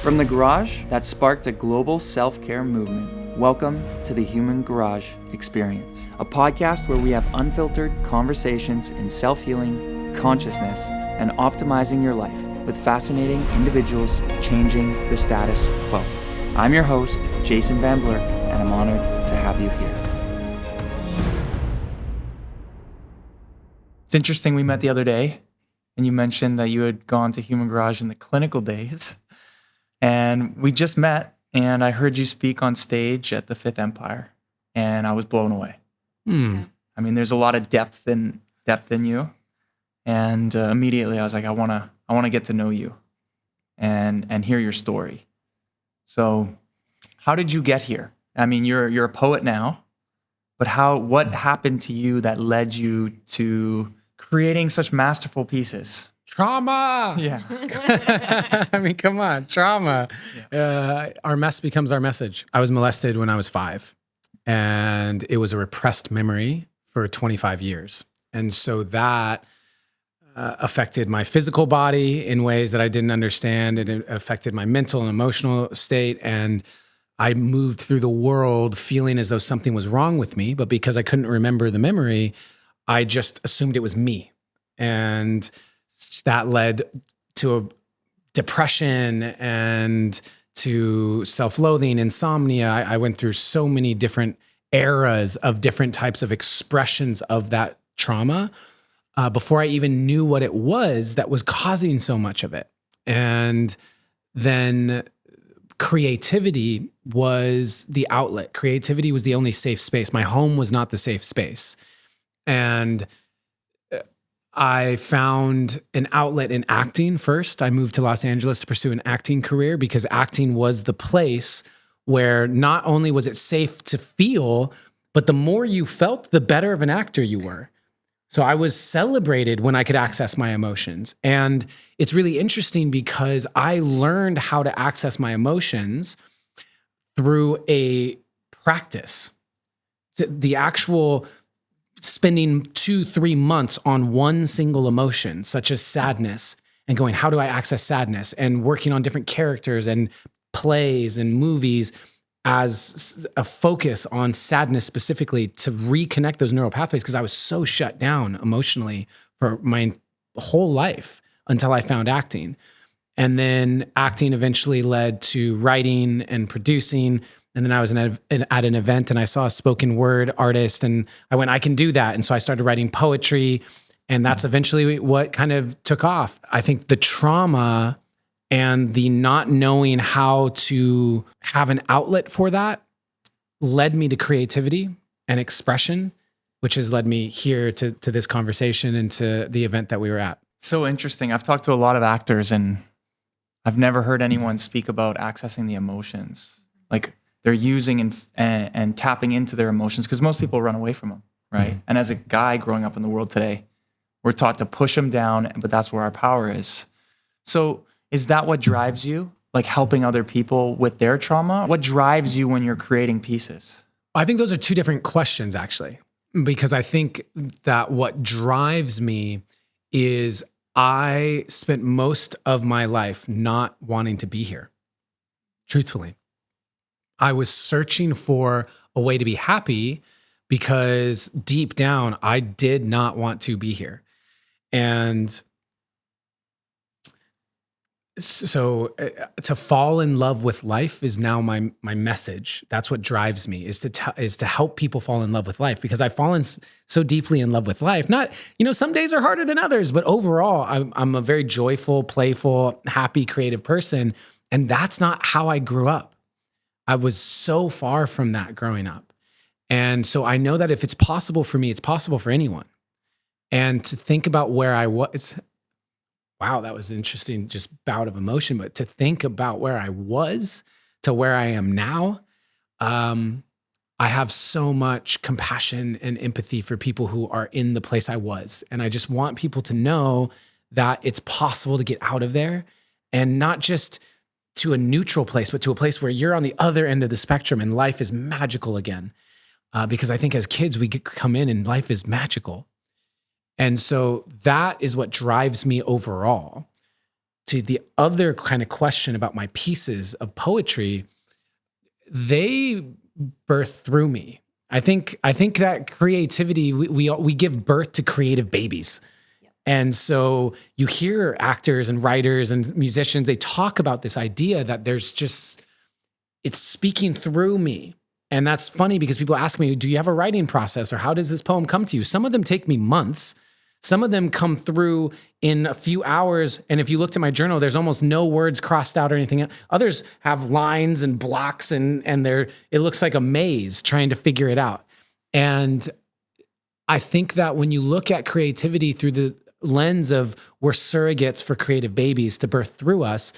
From the garage that sparked a global self-care movement, welcome to the Human Garage Experience, a podcast where we have unfiltered conversations in self-healing, consciousness, and optimizing your life with fascinating individuals changing the status quo. I'm your host, Jason Van Blerk, and I'm honored to have you here. It's interesting, we met the other day, and you mentioned that you had gone to Human Garage in the clinical days. And we just met, and I heard you speak on stage at the Fifth Empire, and I was blown away. I mean, there's a lot of depth in you, and immediately I was like, I want to get to know you, and hear your story. So, how did you get here? I mean, you're a poet now, but what happened to you that led you to creating such masterful pieces? Trauma. Yeah. I mean, come on, trauma. Yeah. Our mess becomes our message. I was molested when I was 5, and it was a repressed memory for 25 years. And so that affected my physical body in ways that I didn't understand. It affected my mental and emotional state. And I moved through the world feeling as though something was wrong with me. But because I couldn't remember the memory, I just assumed it was me. And that led to a depression and to self-loathing, insomnia. I went through so many different eras of different types of expressions of that trauma before I even knew what it was that was causing so much of it. And then creativity was the outlet. Creativity was the only safe space. My home was not the safe space. And I found an outlet in acting first. I moved to Los Angeles to pursue an acting career because acting was the place where not only was it safe to feel, but the more you felt, the better of an actor you were. So I was celebrated when I could access my emotions. And it's really interesting because I learned how to access my emotions through a practice. The actual spending 2-3 months on one single emotion, such as sadness, and going, how do I access sadness? And working on different characters and plays and movies as a focus on sadness specifically to reconnect those neural pathways, because I was so shut down emotionally for my whole life until I found acting. And then acting eventually led to writing and producing. And then I was at an event and I saw a spoken word artist and I went, I can do that. And so I started writing poetry, and that's eventually what kind of took off. I think the trauma and the not knowing how to have an outlet for that led me to creativity and expression, which has led me here to this conversation and to the event that we were at. So interesting. I've talked to a lot of actors, and I've never heard anyone speak about accessing the emotions. Like, they're using and tapping into their emotions, because most people run away from them, right? Mm-hmm. And as a guy growing up in the world today, we're taught to push them down, but that's where our power is. So is that what drives you? Like helping other people with their trauma? What drives you when you're creating pieces? I think those are two different questions, actually, because I think that what drives me is I spent most of my life not wanting to be here, truthfully. I was searching for a way to be happy because deep down, I did not want to be here. And so to fall in love with life is now my message. That's what drives me, is to help people fall in love with life, because I've fallen so deeply in love with life. Not, some days are harder than others, but overall, I'm a very joyful, playful, happy, creative person. And that's not how I grew up. I was so far from that growing up. And so I know that if it's possible for me, it's possible for anyone. And to think about where I was, wow, that was interesting, just bout of emotion. But to think about where I was to where I am now, I have so much compassion and empathy for people who are in the place I was. And I just want people to know that it's possible to get out of there, and not just to a neutral place, but to a place where you're on the other end of the spectrum and life is magical again. Because I think as kids, we come in and life is magical. And so that is what drives me overall. to the other kind of question about my pieces of poetry, they birth through me. I think that creativity, we give birth to creative babies. And so you hear actors and writers and musicians, they talk about this idea that it's speaking through me. And that's funny because people ask me, do you have a writing process or how does this poem come to you? Some of them take me months. Some of them come through in a few hours. And if you looked at my journal, there's almost no words crossed out or anything. Others have lines and blocks and it looks like a maze trying to figure it out. And I think that when you look at creativity through the lens of we're surrogates for creative babies to birth through us,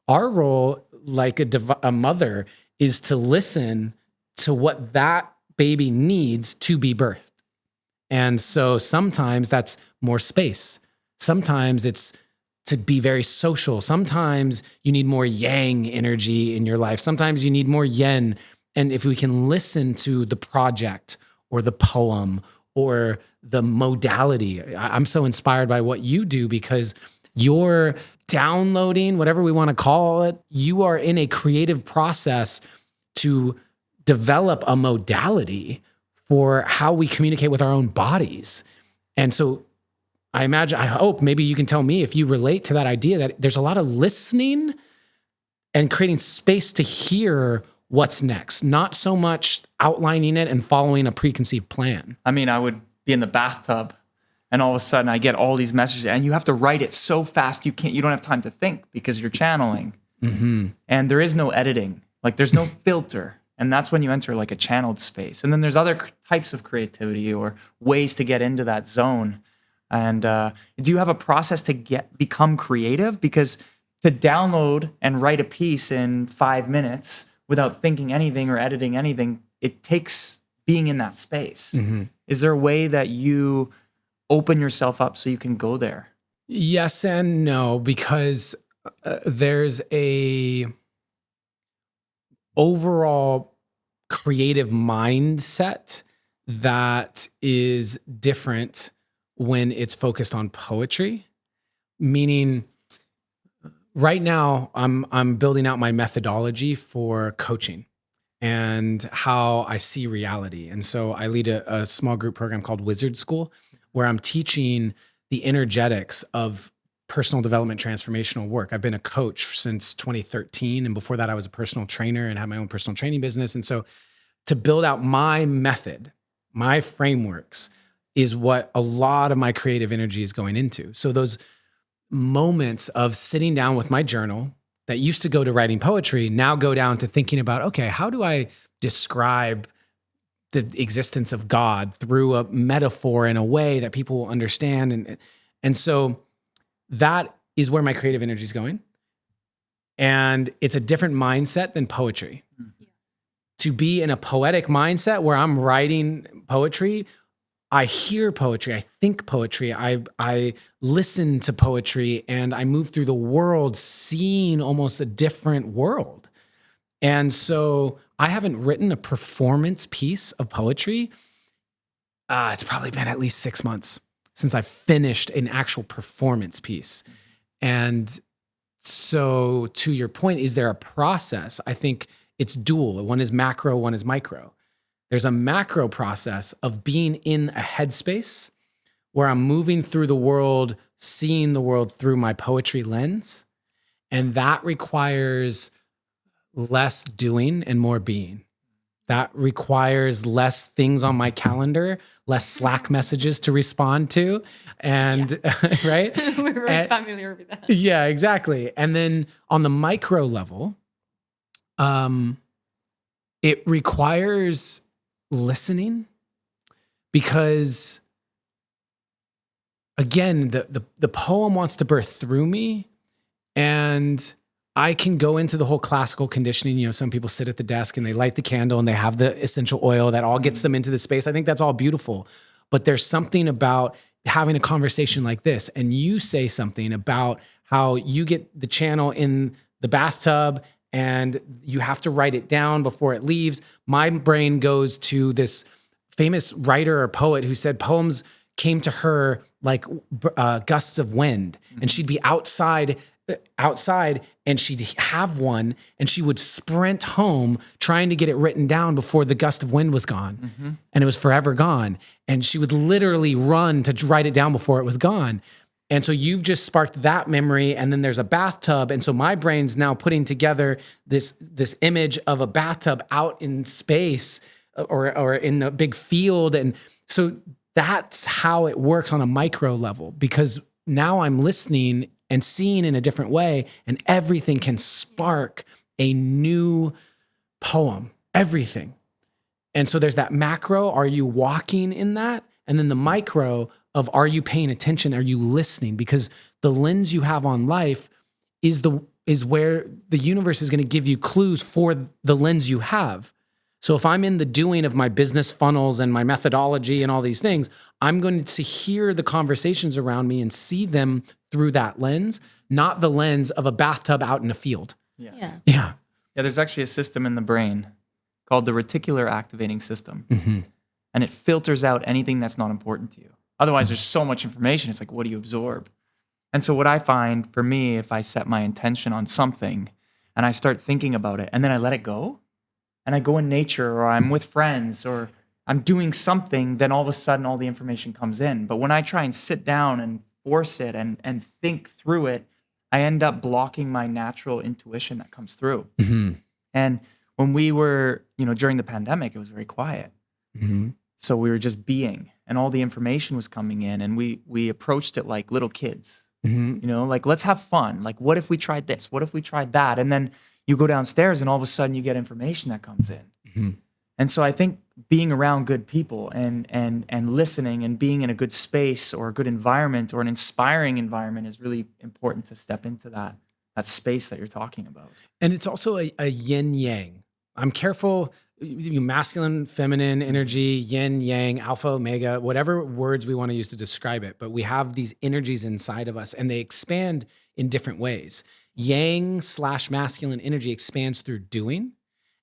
our role, like a mother, is to listen to what that baby needs to be birthed. And so sometimes that's more space. Sometimes it's to be very social. Sometimes you need more yang energy in your life. Sometimes you need more yin. And if we can listen to the project or the poem or the modality, I'm so inspired by what you do because you're downloading, whatever we want to call it, you are in a creative process to develop a modality for how we communicate with our own bodies. And so I hope maybe you can tell me if you relate to that idea that there's a lot of listening and creating space to hear what's next, not so much outlining it and following a preconceived plan. I mean, I would be in the bathtub and all of a sudden I get all these messages and you have to write it so fast you don't have time to think because you're channeling. Mm-hmm. And there is no editing. Like there's no filter. And that's when you enter like a channeled space. And then there's other types of creativity or ways to get into that zone. And do you have a process to become creative? Because to download and write a piece in 5 minutes without thinking anything or editing anything, it takes being in that space. Mm-hmm. Is there a way that you open yourself up so you can go there? Yes and no, because there's a overall creative mindset that is different when it's focused on poetry. Meaning, right now I'm building out my methodology for coaching and how I see reality. And so I lead a small group program called Wizard School, where I'm teaching the energetics of personal development transformational work. I've been a coach since 2013. And before that, I was a personal trainer and had my own personal training business. And so to build out my method, my frameworks is what a lot of my creative energy is going into. So those moments of sitting down with my journal that used to go to writing poetry now go down to thinking about, okay, how do I describe the existence of God through a metaphor in a way that people will understand? And so that is where my creative energy is going. And it's a different mindset than poetry. Mm-hmm. To be in a poetic mindset where I'm writing poetry, I hear poetry, I think poetry, I listen to poetry, and I move through the world seeing almost a different world. And so I haven't written a performance piece of poetry. It's probably been at least 6 months since I finished an actual performance piece. And so to your point, is there a process? I think it's dual. One is macro, one is micro. There's a macro process of being in a headspace where I'm moving through the world, seeing the world through my poetry lens. And that requires less doing and more being. That requires less things on my calendar, less Slack messages to respond to. And right? We're very familiar with that. Yeah, exactly. And then on the micro level, it requires listening because, again, the poem wants to birth through me, and I can go into the whole classical conditioning. You know, some people sit at the desk and they light the candle and they have the essential oil that all gets them into the space. I think that's all beautiful. But there's something about having a conversation like this, and you say something about how you get the channel in the bathtub and you have to write it down before it leaves. My brain goes to this famous writer or poet who said poems came to her like gusts of wind, and she'd be outside outside, and she'd have one, and she would sprint home trying to get it written down before the gust of wind was gone. And it was forever gone. And she would literally run to write it down before it was gone. And so you've just sparked that memory, and then there's a bathtub. And so my brain's now putting together this image of a bathtub out in space or in a big field. And so that's how it works on a micro level, because now I'm listening and seeing in a different way, and everything can spark a new poem, everything. And so there's that macro, are you walking in that? And then the micro of, are you paying attention? Are you listening? Because the lens you have on life is where the universe is going to give you clues for the lens you have. So if I'm in the doing of my business funnels and my methodology and all these things, I'm going to hear the conversations around me and see them through that lens, not the lens of a bathtub out in a field. Yes. Yeah. Yeah, there's actually a system in the brain called the reticular activating system. And it filters out anything that's not important to you. Otherwise, there's so much information. It's like, what do you absorb? And so what I find for me, if I set my intention on something and I start thinking about it and then I let it go, and I go in nature, or I'm with friends, or I'm doing something, then all of a sudden all the information comes in. But when I try and sit down and force it and think through it, I end up blocking my natural intuition that comes through. And when we were, during the pandemic, it was very quiet. So we were just being, and all the information was coming in, and we approached it like little kids, like, let's have fun. Like, what if we tried this? What if we tried that? And then you go downstairs and all of a sudden you get information that comes in. And so I think being around good people and listening and being in a good space or a good environment or an inspiring environment is really important to step into that space that you're talking about. And it's also a yin yang. I'm careful, masculine, feminine energy, yin, yang, alpha, omega, whatever words we want to use to describe it. But we have these energies inside of us, and they expand in different ways. Yang/masculine energy expands through doing,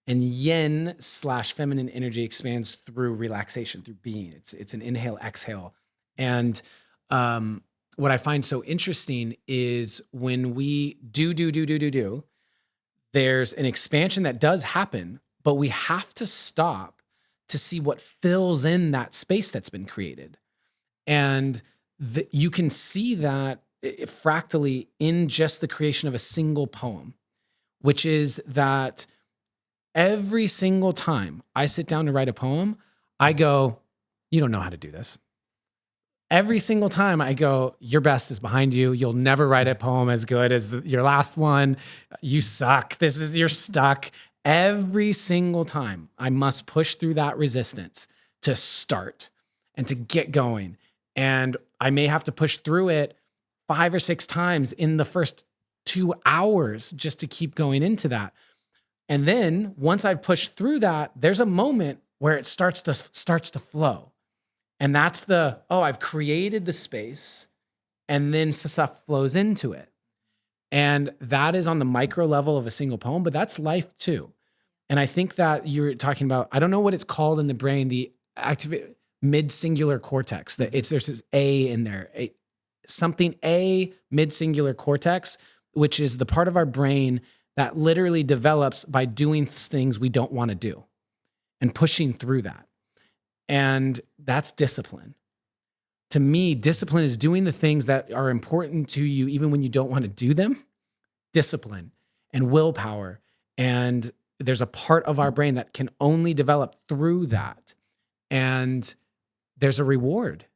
and yin/feminine energy expands through relaxation, through being. It's an inhale, exhale. And what I find so interesting is when we do, there's an expansion that does happen, but we have to stop to see what fills in that space that's been created. And you can see that fractally in just the creation of a single poem, which is that every single time I sit down to write a poem, I go, you don't know how to do this. Every single time I go, your best is behind you. You'll never write a poem as good as your last one. You suck. You're stuck. Every single time I must push through that resistance to start and to get going. And I may have to push through it 5 or 6 times in the first 2 hours just to keep going into that. And then once I've pushed through that, there's a moment where it starts to flow. And that's I've created the space, and then stuff flows into it. And that is on the micro level of a single poem, but that's life too. And I think that you're talking about, I don't know what it's called in the brain, the activate mid-singular cortex. There's this A in there, mid-singular cortex, which is the part of our brain that literally develops by doing things we don't want to do and pushing through that. And that's discipline. To me, discipline is doing the things that are important to you even when you don't want to do them. Discipline and willpower. And there's a part of our brain that can only develop through that. And there's a reward.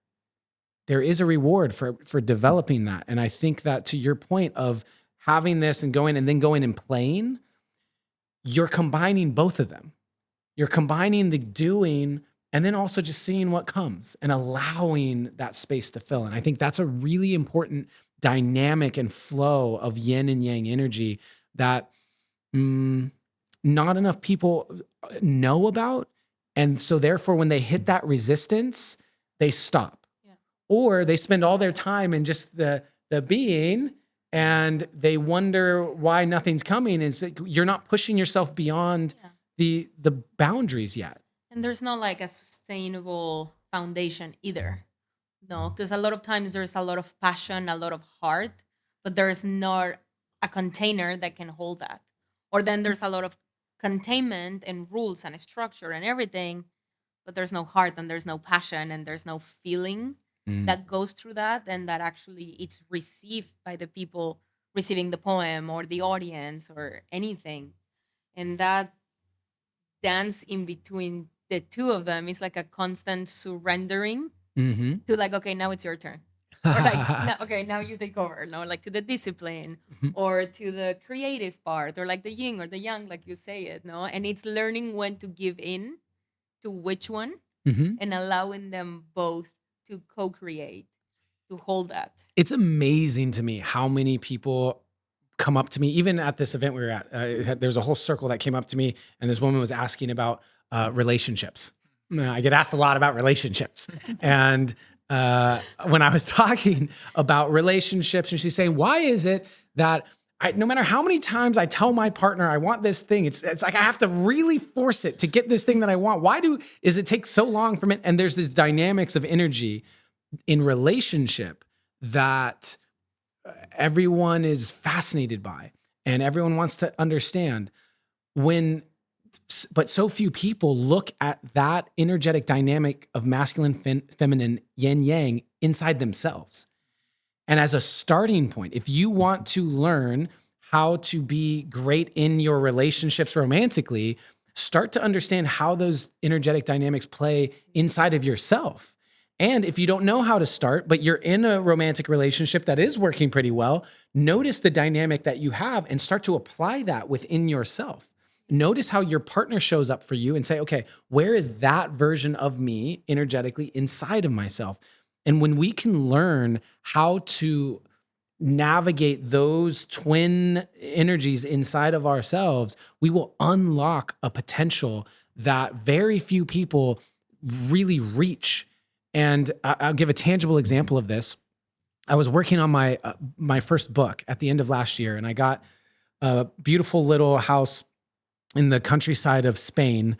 There is a reward for developing that. And I think that, to your point of having this and going and playing, you're combining both of them. You're combining the doing and then also just seeing what comes and allowing that space to fill. And I think that's a really important dynamic and flow of yin and yang energy that not enough people know about. And so therefore, when they hit that resistance, they stop. Yeah. Or they spend all their time in just the being, and they wonder why nothing's coming. It's like you're not pushing yourself beyond the boundaries yet. And there's not like a sustainable foundation either. No, because a lot of times there's a lot of passion, a lot of heart, but there's not a container that can hold that. Or then there's a lot of containment and rules and structure and everything, but there's no heart and there's no passion and there's no feeling that goes through that, and that actually it's received by the people receiving the poem or the audience or anything. And that dance in between the two of them is like a constant surrendering Mm-hmm. to like, okay, now it's your turn. Or like, now, okay, now you take over. No, like to the discipline or to the creative part, or like the yin or the yang, like you say it, no? And it's learning when to give in to which one Mm-hmm. and allowing them both to co-create, to hold that. It's amazing to me how many people come up to me, even at this event we were at. There's a whole circle that came up to me, and this woman was asking about relationships. I get asked a lot about relationships. And when I was talking about relationships, and she's saying, why is it that no matter how many times I tell my partner I want this thing, it's like I have to really force it to get this thing that I want. Why is it take so long from it? And there's this dynamics of energy in relationship that everyone is fascinated by and everyone wants to understand, but so few people look at that energetic dynamic of masculine, feminine, yin yang inside themselves. And as a starting point, if you want to learn how to be great in your relationships romantically, start to understand how those energetic dynamics play inside of yourself. And if you don't know how to start, but you're in a romantic relationship that is working pretty well, notice the dynamic that you have and start to apply that within yourself. Notice how your partner shows up for you and say, okay, where is that version of me energetically inside of myself? And when we can learn how to navigate those twin energies inside of ourselves, we will unlock a potential that very few people really reach. And I'll give a tangible example of this. I was working on my first book at the end of last year, and I got a beautiful little house in the countryside of Spain,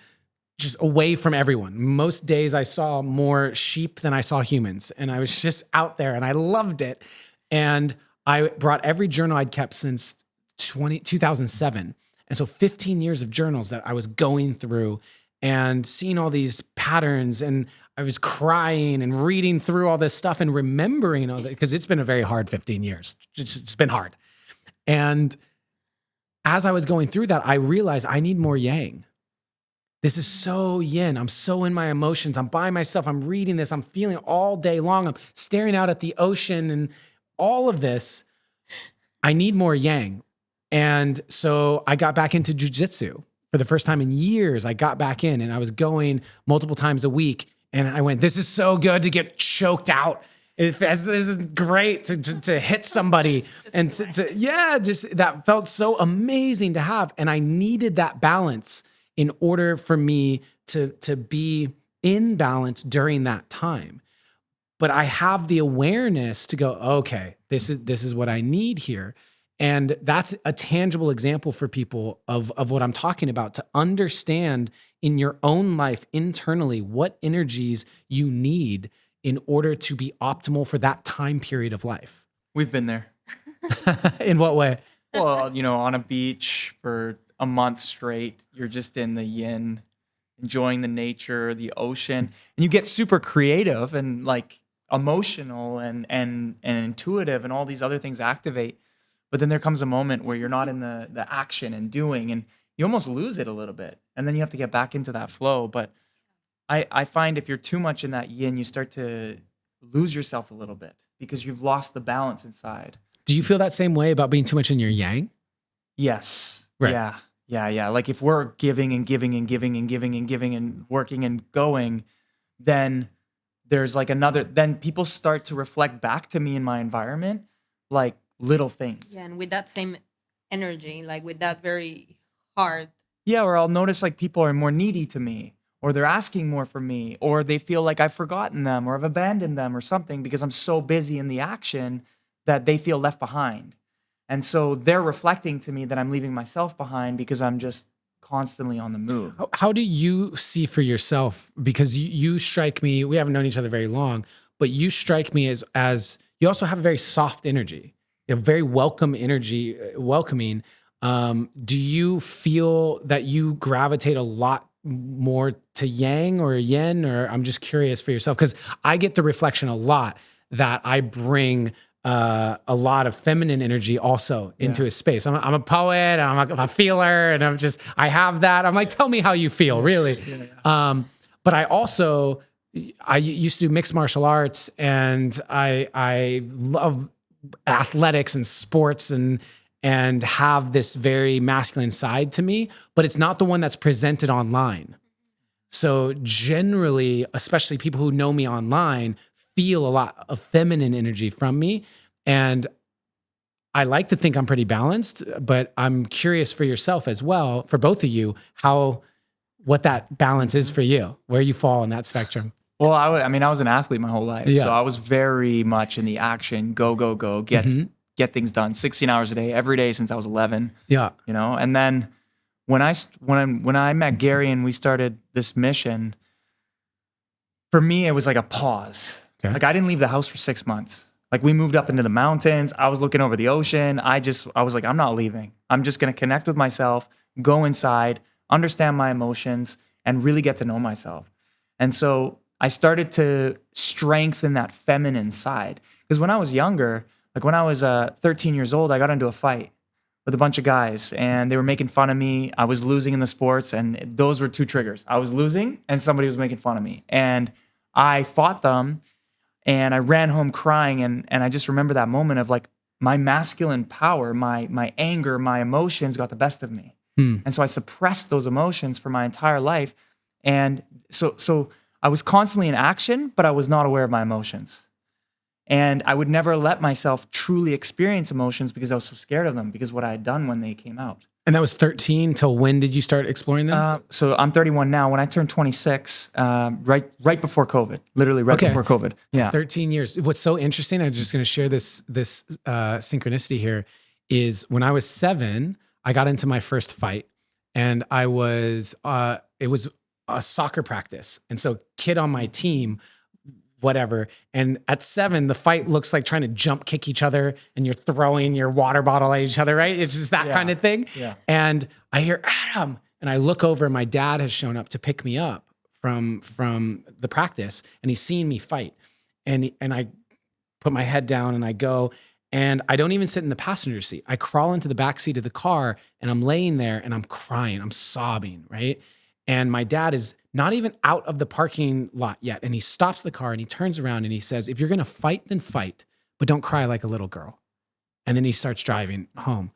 just away from everyone. Most days I saw more sheep than I saw humans, and I was just out there, and I loved it. And I brought every journal I'd kept since 2007. And so 15 years of journals that I was going through and seeing all these patterns, and I was crying and reading through all this stuff and remembering all that, because it's been a very hard 15 years. It's been hard. And as I was going through that, I realized I need more yang. This is so yin. I'm so in my emotions. I'm by myself. I'm reading this. I'm feeling all day long. I'm staring out at the ocean and all of this. I need more yang. And so I got back into jujitsu for the first time in years. I got back in, and I was going multiple times a week. And I went, this is so good to get choked out. This is great to hit somebody. And just that felt so amazing to have. And I needed that balance in order for me to be in balance during that time. But I have the awareness to go, okay, this is what I need here. And that's a tangible example for people of what I'm talking about, to understand in your own life internally what energies you need in order to be optimal for that time period of life. We've been there. In what way? Well, on a beach for a month straight, you're just in the yin, enjoying the nature, the ocean, and you get super creative and like emotional and intuitive, and all these other things activate. But then there comes a moment where you're not in the action and doing, and you almost lose it a little bit. And then you have to get back into that flow. But I find if you're too much in that yin, you start to lose yourself a little bit because you've lost the balance inside. Do you feel that same way about being too much in your yang? Yes. Right. Yeah. Like if we're giving and giving and giving and giving and giving and working and going, then there's like then people start to reflect back to me in my environment, like little things. Yeah, and with that same energy, like with that very heart. Yeah, or I'll notice like people are more needy to me, or they're asking more from me, or they feel like I've forgotten them or I've abandoned them or something because I'm so busy in the action that they feel left behind. And so they're reflecting to me that I'm leaving myself behind because I'm just constantly on the move. How do you see for yourself? Because you strike me, we haven't known each other very long, but you strike me as you also have a very soft energy. a very welcome energy, welcoming. Do you feel that you gravitate a lot more to yang or yin, or I'm just curious for yourself? Because I get the reflection a lot that I bring a lot of feminine energy also into a space. I'm a poet, and I'm a feeler, and I have that. I'm like, tell me how you feel, really. But I also, I used to do mixed martial arts, and I love athletics and sports and have this very masculine side to me, but it's not the one that's presented online. So generally, especially people who know me online, feel a lot of feminine energy from me. And I like to think I'm pretty balanced, but I'm curious for yourself as well, for both of you, what that balance is for you, where you fall in that spectrum. Well, I was an athlete my whole life. Yeah. So I was very much in the action, go, get things done, 16 hours a day, every day since I was 11. Yeah. You know, and then when I met Gary and we started this mission, for me, it was like a pause. Okay. Like I didn't leave the house for 6 months. Like we moved up into the mountains. I was looking over the ocean. I was like, I'm not leaving. I'm just going to connect with myself, go inside, understand my emotions, and really get to know myself. And so I started to strengthen that feminine side. Because when I was younger, like when I was 13 years old, I got into a fight with a bunch of guys and they were making fun of me. I was losing in the sports, and those were two triggers. I was losing and somebody was making fun of me. And I fought them and I ran home crying. And I just remember that moment of like my masculine power, my anger, my emotions got the best of me. And so I suppressed those emotions for my entire life. And so I was constantly in action, but I was not aware of my emotions. And I would never let myself truly experience emotions because I was so scared of them, because what I had done when they came out. And that was 13 till when did you start exploring them? So I'm 31 now. When I turned 26, right before COVID, literally before COVID. Yeah. 13 years. What's so interesting, I'm just going to share this synchronicity here, is when I was 7, I got into my first fight, and it was a soccer practice. And so kid on my team, whatever. And at 7, the fight looks like trying to jump kick each other and you're throwing your water bottle at each other, right? It's just that kind of thing. Yeah. And I hear Adam, and I look over, and my dad has shown up to pick me up from the practice, and he's seen me fight. And I put my head down and I go, and I don't even sit in the passenger seat. I crawl into the back seat of the car, and I'm laying there and I'm crying, I'm sobbing, right? And my dad is not even out of the parking lot yet. And he stops the car and he turns around and he says, if you're going to fight, then fight, but don't cry like a little girl. And then he starts driving home.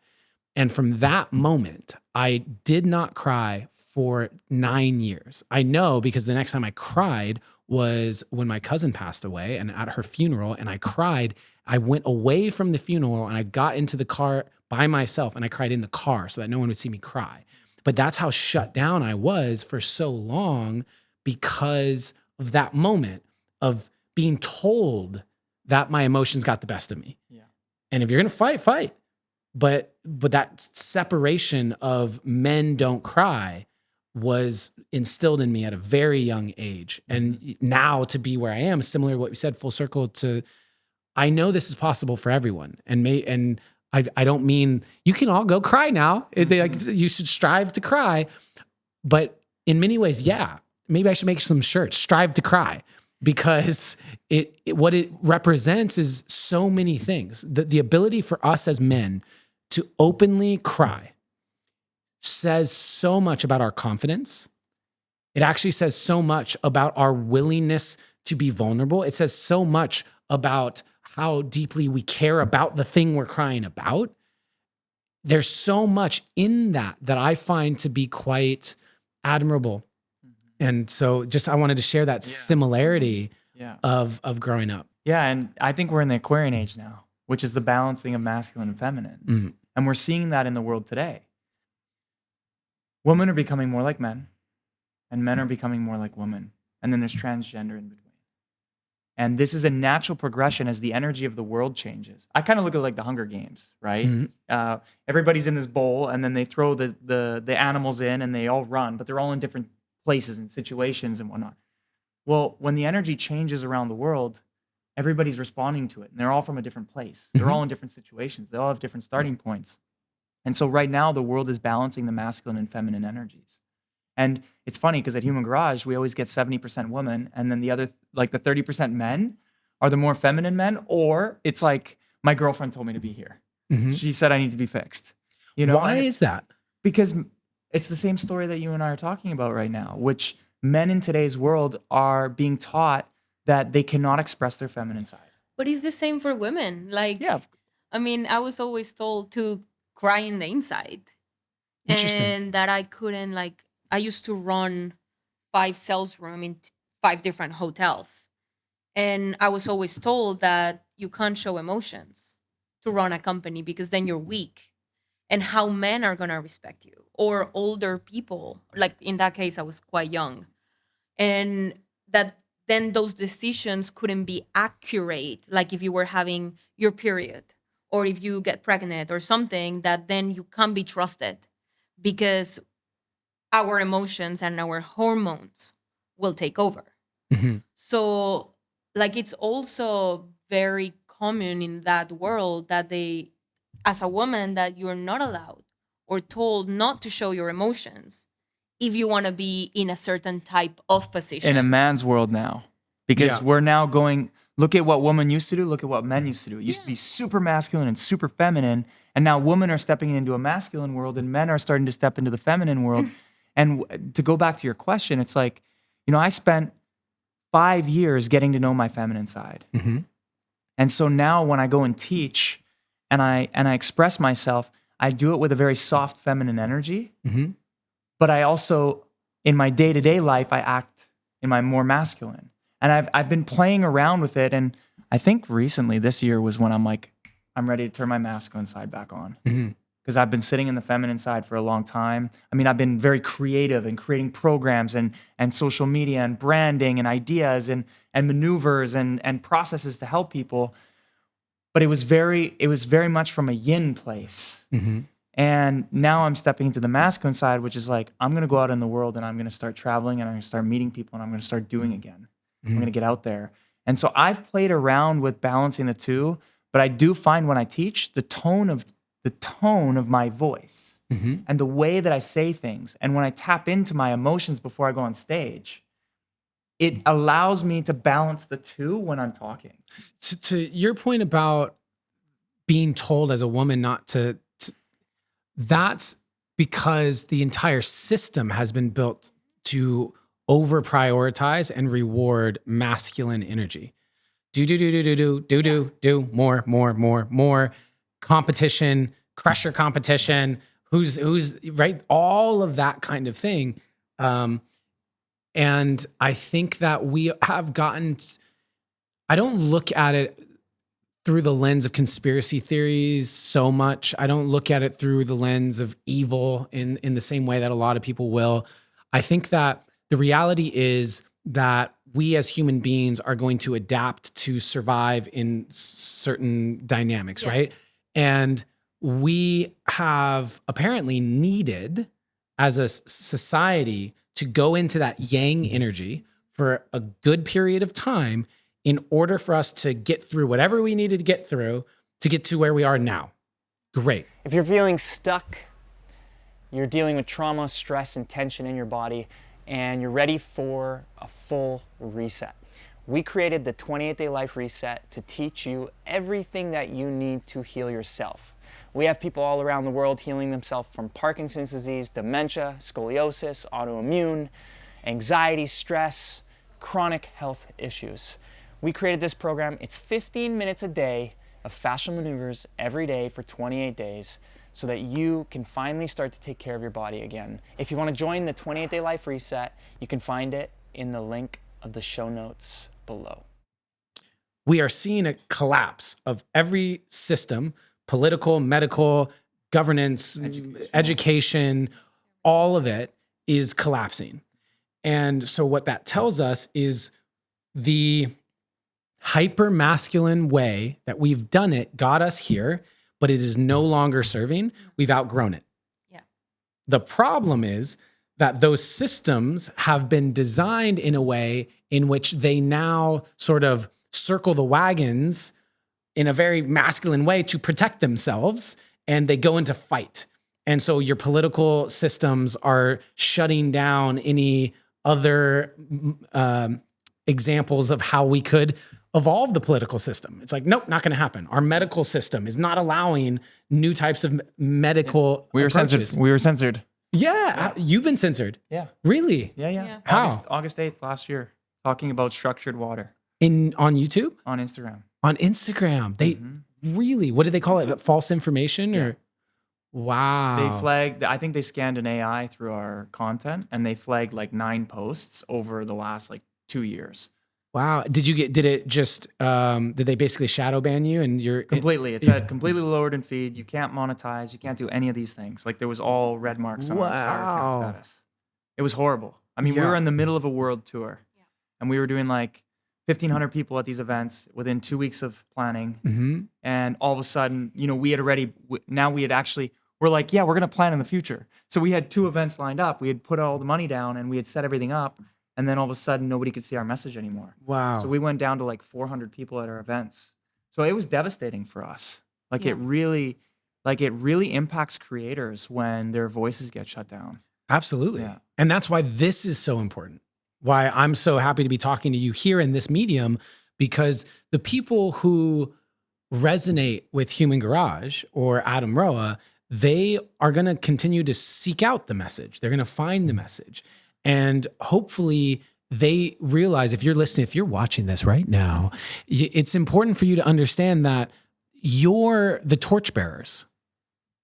And from that moment, I did not cry for 9 years. I know, because the next time I cried was when my cousin passed away, and at her funeral, and I cried. I went away from the funeral and I got into the car by myself, and I cried in the car so that no one would see me cry. But that's how shut down I was for so long, because of that moment of being told that my emotions got the best of me. Yeah. And if you're going to fight, fight. But that separation of men don't cry was instilled in me at a very young age. And now to be where I am, similar to what you said, full circle to, I know this is possible for everyone. And I don't mean you can all go cry now. You should strive to cry. But in many ways, yeah, maybe I should make some shirts, strive to cry, because what it represents is so many things. The ability for us as men to openly cry says so much about our confidence. It actually says so much about our willingness to be vulnerable. It says so much about how deeply we care about the thing we're crying about. There's so much in that I find to be quite admirable. And so I wanted to share that similarity of growing up. Yeah, and I think we're in the Aquarian age now, which is the balancing of masculine and feminine. Mm-hmm. And we're seeing that in the world today. Women are becoming more like men, and men are becoming more like women. And then there's transgender in between. And this is a natural progression as the energy of the world changes. I kind of look at like the Hunger Games, right? Mm-hmm. Everybody's in this bowl, and then they throw the animals in, and they all run, but they're all in different places and situations and whatnot. Well, when the energy changes around the world, everybody's responding to it, and they're all from a different place. They're all in different situations. They all have different starting points. And so right now, the world is balancing the masculine and feminine energies. And it's funny because at Human Garage, we always get 70% women, and then the other, like the 30% men are the more feminine men, or it's like, my girlfriend told me to be here. She said I need to be fixed. You know, Why is that? because it's the same story that you and I are talking about right now, which men in today's world are being taught that they cannot express their feminine side. But it's the same for women. Like, Yeah. I mean, I was always told to cry in the inside. Interesting. And that I couldn't, like, I used to run 5 sales room in 5 different hotels. And I was always told that you can't show emotions to run a company because then you're weak. And how men are going to respect you, or older people. Like in that case, I was quite young. And that then those decisions couldn't be accurate. Like if you were having your period, or if you get pregnant or something, that then you can't be trusted because our emotions and our hormones will take over. So, like, it's also very common in that world that they, as a woman, that you're not allowed or told not to show your emotions if you want to be in a certain type of position. In a man's world now, because Yeah. we're now going, look at what women used to do, look at what men used to do. It used to be super masculine and super feminine, and now women are stepping into a masculine world and men are starting to step into the feminine world. And to go back to your question, it's like, you know, I spent 5 years getting to know my feminine side. And so now when I go and teach and I express myself, I do it with a very soft feminine energy. But I also, in my day-to-day life, I act in my more masculine. And I've been playing around with it. And I think recently, this year was when I'm like, I'm ready to turn my masculine side back on. Because I've been sitting in the feminine side for a long time. I mean, I've been very creative in creating programs and social media and branding and ideas and maneuvers and processes to help people. But it was very much from a yin place. And now I'm stepping into the masculine side, which is like, I'm going to go out in the world and I'm going to start traveling and I'm going to start meeting people and I'm going to start doing again. I'm going to get out there. And so I've played around with balancing the two, but I do find when I teach, the tone of my voice and the way that I say things, and when I tap into my emotions before I go on stage, it allows me to balance the two when I'm talking. To your point about being told as a woman not to, that's because the entire system has been built to over prioritize and reward masculine energy. Do more competition, crush your competition, who's right, all of that kind of thing. And I think that we have gotten, I don't look at it through the lens of conspiracy theories so much. I don't look at it through the lens of evil in the same way that a lot of people will. I think that the reality is that we as human beings are going to adapt to survive in certain dynamics, right? And we have apparently needed as a society to go into that yang energy for a good period of time in order for us to get through whatever we needed to get through to get to where we are now. Great. If you're feeling stuck, you're dealing with trauma, stress, and tension in your body, and you're ready for a full reset, we created the 28-Day Life Reset to teach you everything that you need to heal yourself. We have people all around the world healing themselves from Parkinson's disease, dementia, scoliosis, autoimmune, anxiety, stress, chronic health issues. We created this program. It's 15 minutes a day of fascial maneuvers every day for 28 days so that you can finally start to take care of your body again. If you want to join the 28-Day Life Reset, you can find it in the link of the show notes below. We are seeing a collapse of every system, political, medical, governance, education, all of it is collapsing. And so what that tells us is the hyper masculine way that we've done it got us here, but it is no longer serving. We've outgrown it. Yeah. The problem is that those systems have been designed in a way in which they now sort of circle the wagons in a very masculine way to protect themselves, and they go into fight. And so your political systems are shutting down any other examples of how we could evolve the political system. It's like, nope, not going to happen. Our medical system is not allowing new types of medical We were approaches. censored. We were censored. Yeah, you've been censored. Yeah. Really? Yeah. How? August 8th last year, talking about structured water On YouTube? on Instagram. On Instagram. They really, what do they call it? False information or wow. They flagged, I think they scanned an AI through our content, and they flagged like 9 posts over the last like 2 years. Wow. Did they basically shadow ban you and you're Completely. It said completely lowered in feed. You can't monetize. You can't do any of these things. Like there was all red marks on our entire account status. It was horrible. I mean, we were in the middle of a world tour, and we were doing like 1,500 people at these events within 2 weeks of planning. And all of a sudden, you know, we're like, yeah, we're going to plan in the future. So we had 2 events lined up. We had put all the money down and we had set everything up. And then all of a sudden, nobody could see our message anymore. Wow. So we went down to like 400 people at our events. So it was devastating for us. Like it really impacts creators when their voices get shut down. Absolutely. Yeah. And that's why this is so important. Why I'm so happy to be talking to you here in this medium, because the people who resonate with Human Garage or Adam Roa, they are going to continue to seek out the message. They're going to find the message. And hopefully they realize, if you're listening, if you're watching this right now, it's important for you to understand that you're the torchbearers.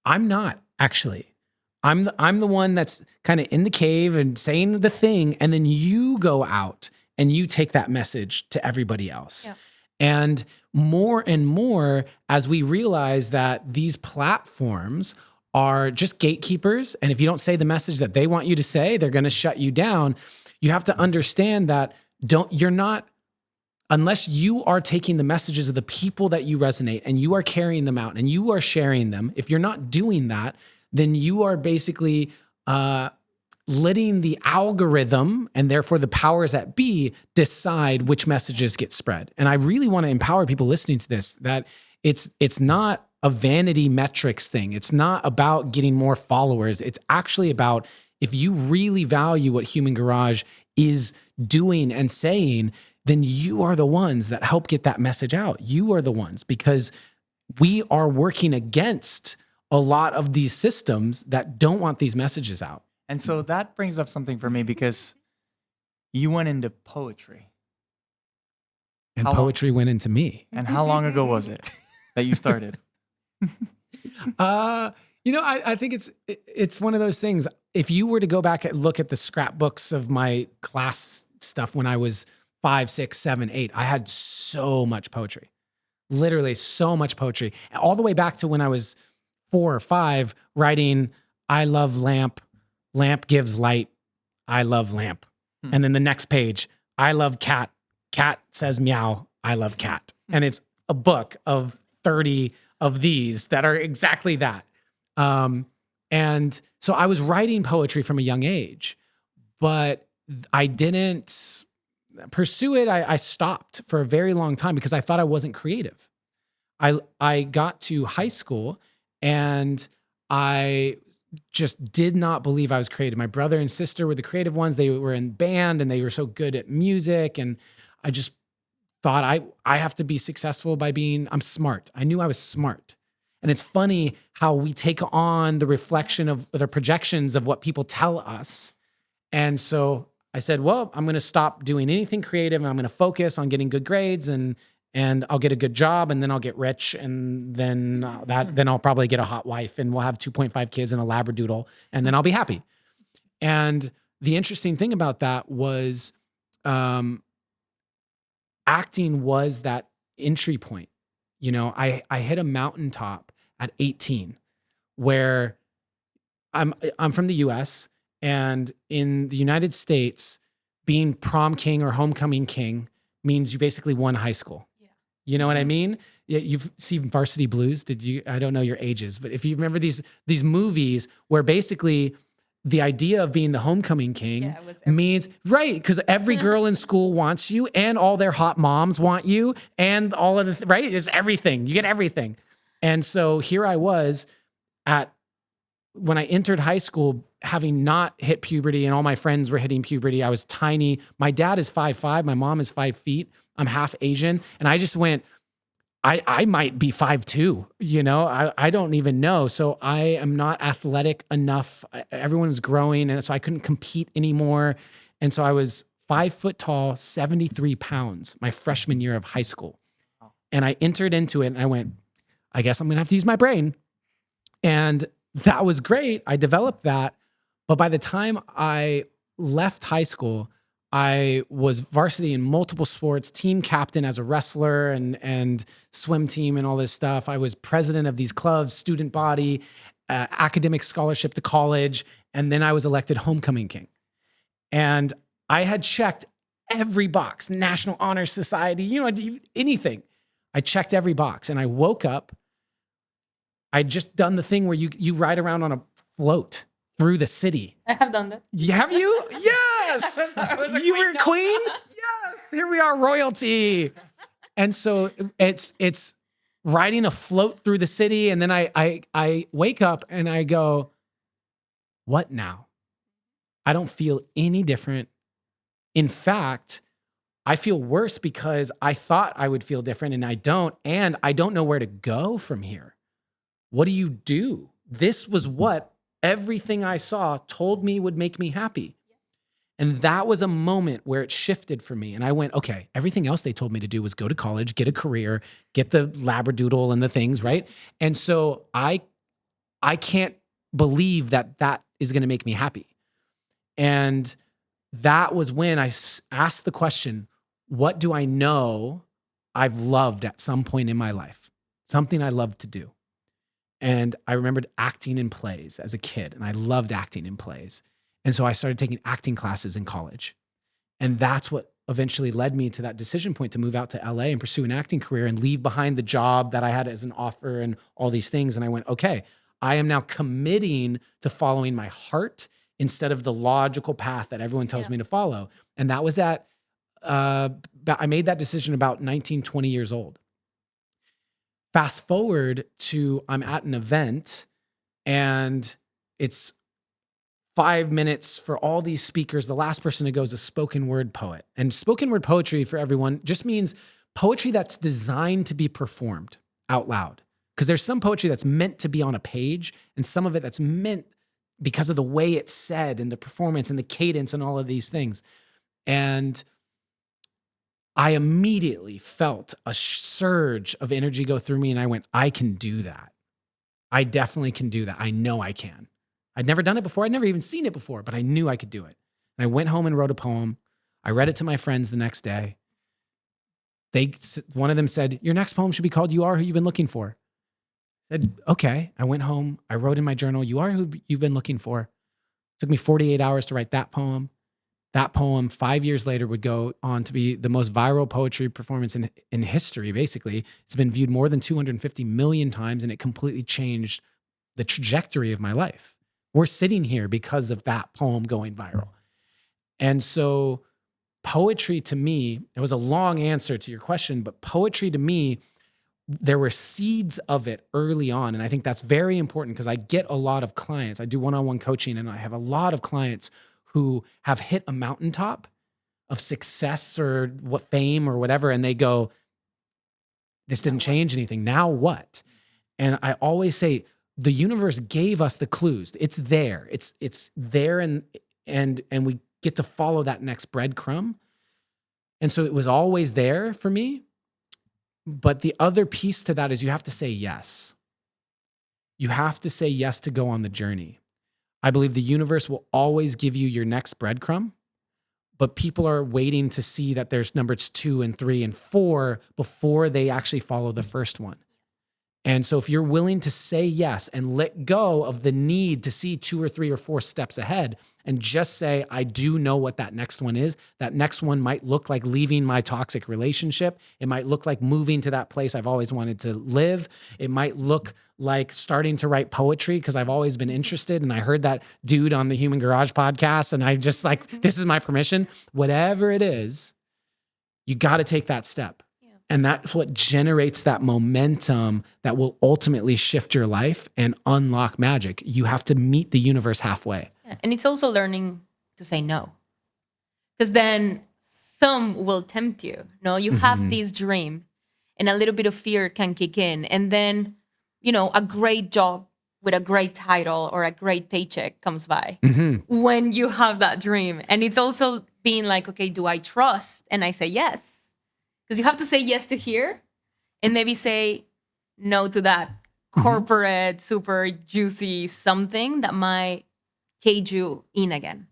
I'm not actually. I'm the one that's kind of in the cave and saying the thing, and then you go out and you take that message to everybody else. Yeah. And more, as we realize that these platforms are just gatekeepers, and if you don't say the message that they want you to say, they're going to shut you down. You have to understand that unless you are taking the messages of the people that you resonate and you are carrying them out and you are sharing them, if you're not doing that, then you are basically letting the algorithm and therefore the powers that be decide which messages get spread. And I really want to empower people listening to this that it's not a vanity metrics thing. It's not about getting more followers. It's actually about, if you really value what Human Garage is doing and saying, then you are the ones that help get that message out. You are the ones, because we are working against a lot of these systems that don't want these messages out. And so that brings up something for me, because you went into poetry. And poetry went into me. And how long ago was it that you started? I think it's one of those things. If you were to go back and look at the scrapbooks of my class stuff when I was 5, 6, 7, 8, I had so much poetry, literally so much poetry, all the way back to when I was 4 or 5, writing, I love lamp, lamp gives light, I love lamp. And then the next page, I love cat, cat says meow, I love cat. And it's a book of 30 of these that are exactly that. And so I was writing poetry from a young age, but I didn't pursue it. I stopped for a very long time because I thought I wasn't creative. I got to high school and I just did not believe I was creative. My brother and sister were the creative ones. They were in band and they were so good at music. And I just thought I have to be successful by I'm smart. I knew I was smart. And it's funny how we take on the reflection of the projections of what people tell us. And so I said, well, I'm going to stop doing anything creative and I'm going to focus on getting good grades and I'll get a good job and then I'll get rich. And then I'll probably get a hot wife and we'll have 2.5 kids and a Labradoodle and then I'll be happy. And the interesting thing about that was, acting was that entry point. You know, I hit a mountaintop at 18 where I'm from the US, and in the United States, being prom king or homecoming king means you basically won high school. Yeah. You know what I mean? You've seen Varsity Blues. I don't know your ages, but if you remember these movies where basically the idea of being the homecoming king Yeah, it was means, right, because every girl in school wants you and all their hot moms want you and all of the, right, is everything. You get everything. And so here I was when I entered high school, having not hit puberty and all my friends were hitting puberty. I was tiny. My dad is 5'5". My mom is 5 feet. I'm half Asian. And I just went, I might be 5'2", I don't even know. So I am not athletic enough. Everyone was growing. And so I couldn't compete anymore. And so I was 5 foot tall, 73 pounds, my freshman year of high school. And I entered into it and I went, I guess I'm going to have to use my brain. And that was great. I developed that. But by the time I left high school, I was varsity in multiple sports, team captain as a wrestler and swim team and all this stuff. I was president of these clubs, student body, academic scholarship to college. And then I was elected homecoming king. And I had checked every box, National Honor Society, anything. I checked every box and I woke up. I'd just done the thing where you ride around on a float through the city. I have done that. Have you? Yes. You were a queen? Yes. Here we are, royalty. And so it's riding a float through the city. And then I wake up and I go, what now? I don't feel any different. In fact, I feel worse because I thought I would feel different and I don't. And I don't know where to go from here. What do you do? This was what everything I saw told me would make me happy. And that was a moment where it shifted for me. And I went, okay, everything else they told me to do was go to college, get a career, get the labradoodle and the things, right? And so I can't believe that is going to make me happy. And that was when I asked the question, what do I know I've loved at some point in my life? Something I love to do. And I remembered acting in plays as a kid, and I loved acting in plays. And so I started taking acting classes in college. And that's what eventually led me to that decision point to move out to LA and pursue an acting career and leave behind the job that I had as an offer and all these things. And I went, okay, I am now committing to following my heart instead of the logical path that everyone tells me to follow. And that was I made that decision about 19, 20 years old. Fast forward to I'm at an event and it's 5 minutes for all these speakers. The last person to go is a spoken word poet. And spoken word poetry for everyone just means poetry that's designed to be performed out loud. Because there's some poetry that's meant to be on a page and some of it that's meant because of the way it's said and the performance and the cadence and all of these things. And I immediately felt a surge of energy go through me and I went, I can do that. I definitely can do that. I know I can. I'd never done it before. I'd never even seen it before, but I knew I could do it. And I went home and wrote a poem. I read it to my friends the next day. One of them said, your next poem should be called You Are Who You've Been Looking For. I said, okay. I went home. I wrote in my journal, You Are Who You've Been Looking For. It took me 48 hours to write that poem. That poem 5 years later would go on to be the most viral poetry performance in history, basically. It's been viewed more than 250 million times and it completely changed the trajectory of my life. We're sitting here because of that poem going viral. And so poetry to me, it was a long answer to your question, but poetry to me, there were seeds of it early on. And I think that's very important because I get a lot of clients. I do one-on-one coaching and I have a lot of clients who have hit a mountaintop of success or what fame or whatever. And they go, this didn't change anything. Now what? And I always say, the universe gave us the clues. It's there. It's there and we get to follow that next breadcrumb. And so it was always there for me. But the other piece to that is you have to say yes. You have to say yes to go on the journey. I believe the universe will always give you your next breadcrumb, but people are waiting to see that there's numbers 2 and 3 and 4 before they actually follow the first one. And so if you're willing to say yes and let go of the need to see 2 or 3 or 4 steps ahead and just say, I do know what that next one is. That next one might look like leaving my toxic relationship. It might look like moving to that place I've always wanted to live. It might look like starting to write poetry because I've always been interested. And I heard that dude on the Human Garage podcast and I just like, this is my permission. Whatever it is, you got to take that step. And that's what generates that momentum that will ultimately shift your life and unlock magic. You have to meet the universe halfway. Yeah. And it's also learning to say no. Because then some will tempt you. No, you have this dream and a little bit of fear can kick in. And then, you know, a great job with a great title or a great paycheck comes by when you have that dream. And it's also being like, okay, do I trust? And I say yes. Because you have to say yes to here and maybe say no to that corporate, super juicy something that might cage you in again.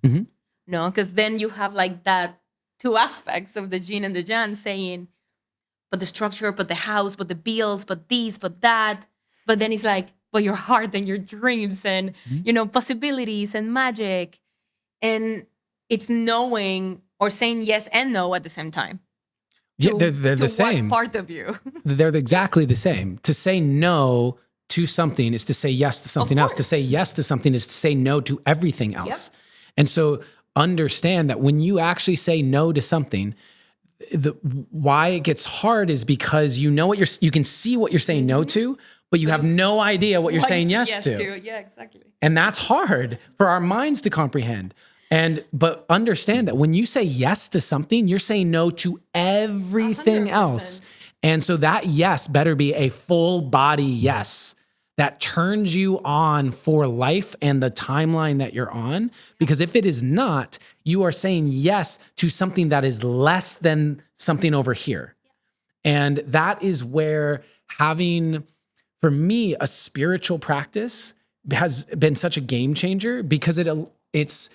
No, because then you have like that 2 aspects of the yin and the yang saying, but the structure, but the house, but the bills, but this, but that. But then it's like, but your heart and your dreams and, you know, possibilities and magic. And it's knowing or saying yes and no at the same time. Yeah, they're the same. What part of you? They're exactly the same. To say no to something is to say yes to something else. To say yes to something is to say no to everything else. Yep. And so understand that when you actually say no to something, why it gets hard is because you know what you can see what you're saying no to, but you have no idea what you're saying yes to. Yeah, exactly. And that's hard for our minds to comprehend. But understand that when you say yes to something, you're saying no to everything 100%. else. And so that yes better be a full body yes that turns you on for life and the timeline that you're on. Because if it is not, you are saying yes to something that is less than something over here. And that is where having, for me, a spiritual practice has been such a game changer because it's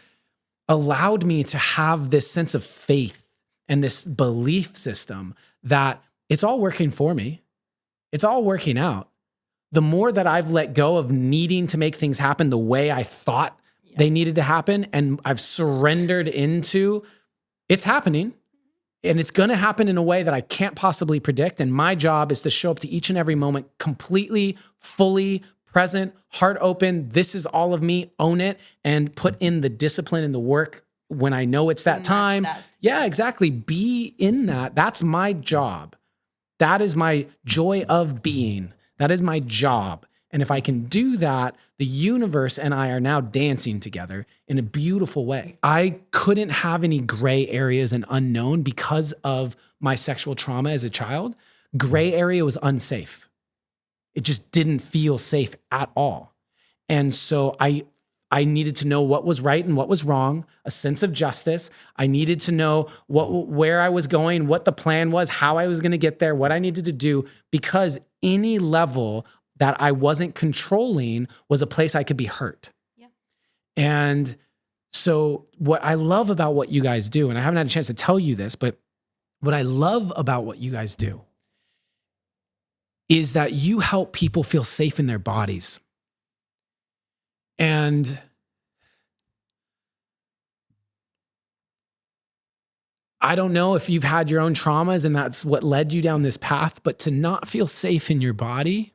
allowed me to have this sense of faith and this belief system that it's all working for me. It's all working out. The more that I've let go of needing to make things happen the way I thought they needed to happen, and I've surrendered into it's happening, and it's going to happen in a way that I can't possibly predict. And my job is to show up to each and every moment completely, fully present, heart open. This is all of me. Own it and put in the discipline and the work when I know it's that time. Yeah, exactly. Be in that. That's my job. That is my joy of being. That is my job. And if I can do that, the universe and I are now dancing together in a beautiful way. I couldn't have any gray areas and unknown because of my sexual trauma as a child. Gray area was unsafe. It just didn't feel safe at all. And so I needed to know what was right and what was wrong, a sense of justice. I needed to know where I was going, what the plan was, how I was going to get there, what I needed to do, because any level that I wasn't controlling was a place I could be hurt. Yeah. And so what I love about what you guys do, and I haven't had a chance to tell you this, but what I love about what you guys do is that you help people feel safe in their bodies. And I don't know if you've had your own traumas and that's what led you down this path, but to not feel safe in your body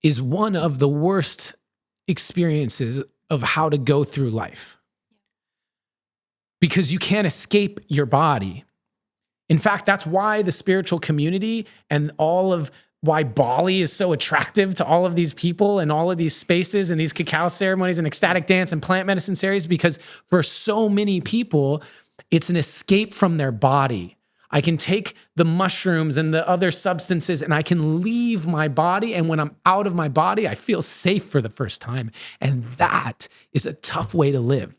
is one of the worst experiences of how to go through life. Because you can't escape your body. In fact, that's why the spiritual community and all of why Bali is so attractive to all of these people and all of these spaces and these cacao ceremonies and ecstatic dance and plant medicine series, because for so many people, it's an escape from their body. I can take the mushrooms and the other substances and I can leave my body. And when I'm out of my body, I feel safe for the first time. And that is a tough way to live.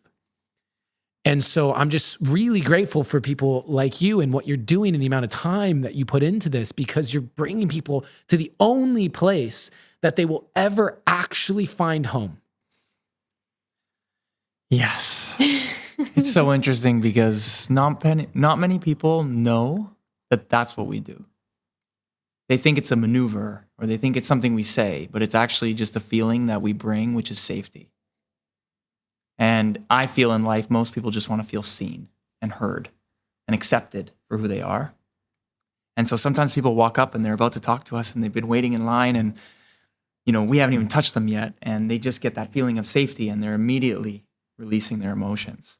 And so I'm just really grateful for people like you and what you're doing and the amount of time that you put into this, because you're bringing people to the only place that they will ever actually find home. Yes. It's so interesting because not many people know that that's what we do. they think it's a maneuver or they think it's something we say, but it's actually just a feeling that we bring, which is safety. And I feel in life, most people just want to feel seen and heard and accepted for who they are. And so sometimes people walk up and they're about to talk to us and they've been waiting in line and, we haven't even touched them yet. And they just get that feeling of safety and they're immediately releasing their emotions.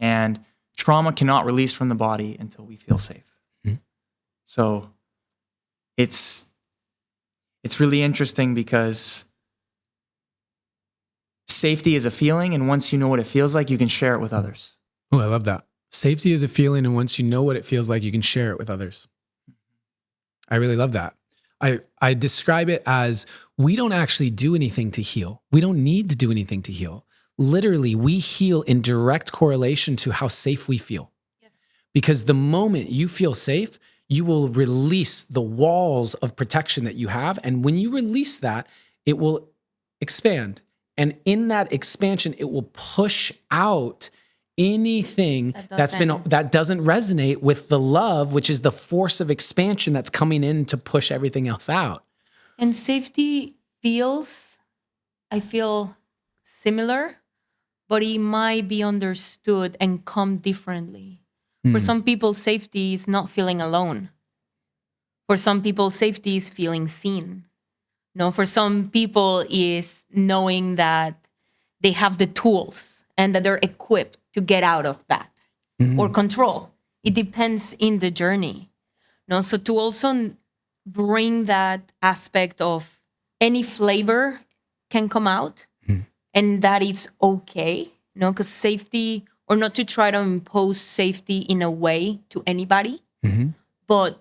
And trauma cannot release from the body until we feel safe. Mm-hmm. So it's really interesting because safety is a feeling, and once you know what it feels like, you can share it with others. Oh, I love that. Safety is a feeling, and once you know what it feels like, you can share it with others. I really love that. I describe it as we don't actually do anything to heal. We don't need to do anything to heal. Literally, we heal in direct correlation to how safe we feel. Yes. Because the moment you feel safe, you will release the walls of protection that you have. And when you release that, it will expand. And in that expansion, it will push out anything that doesn't resonate with the love, which is the force of expansion that's coming in to push everything else out. And safety I feel similar, but it might be understood and come differently. For some people, safety is not feeling alone. For some people, safety is feeling seen. For some people is knowing that they have the tools and that they're equipped to get out of that or control. It depends in the journey. So to also bring that aspect of any flavor can come out and that it's okay, because safety, or not to try to impose safety in a way to anybody, but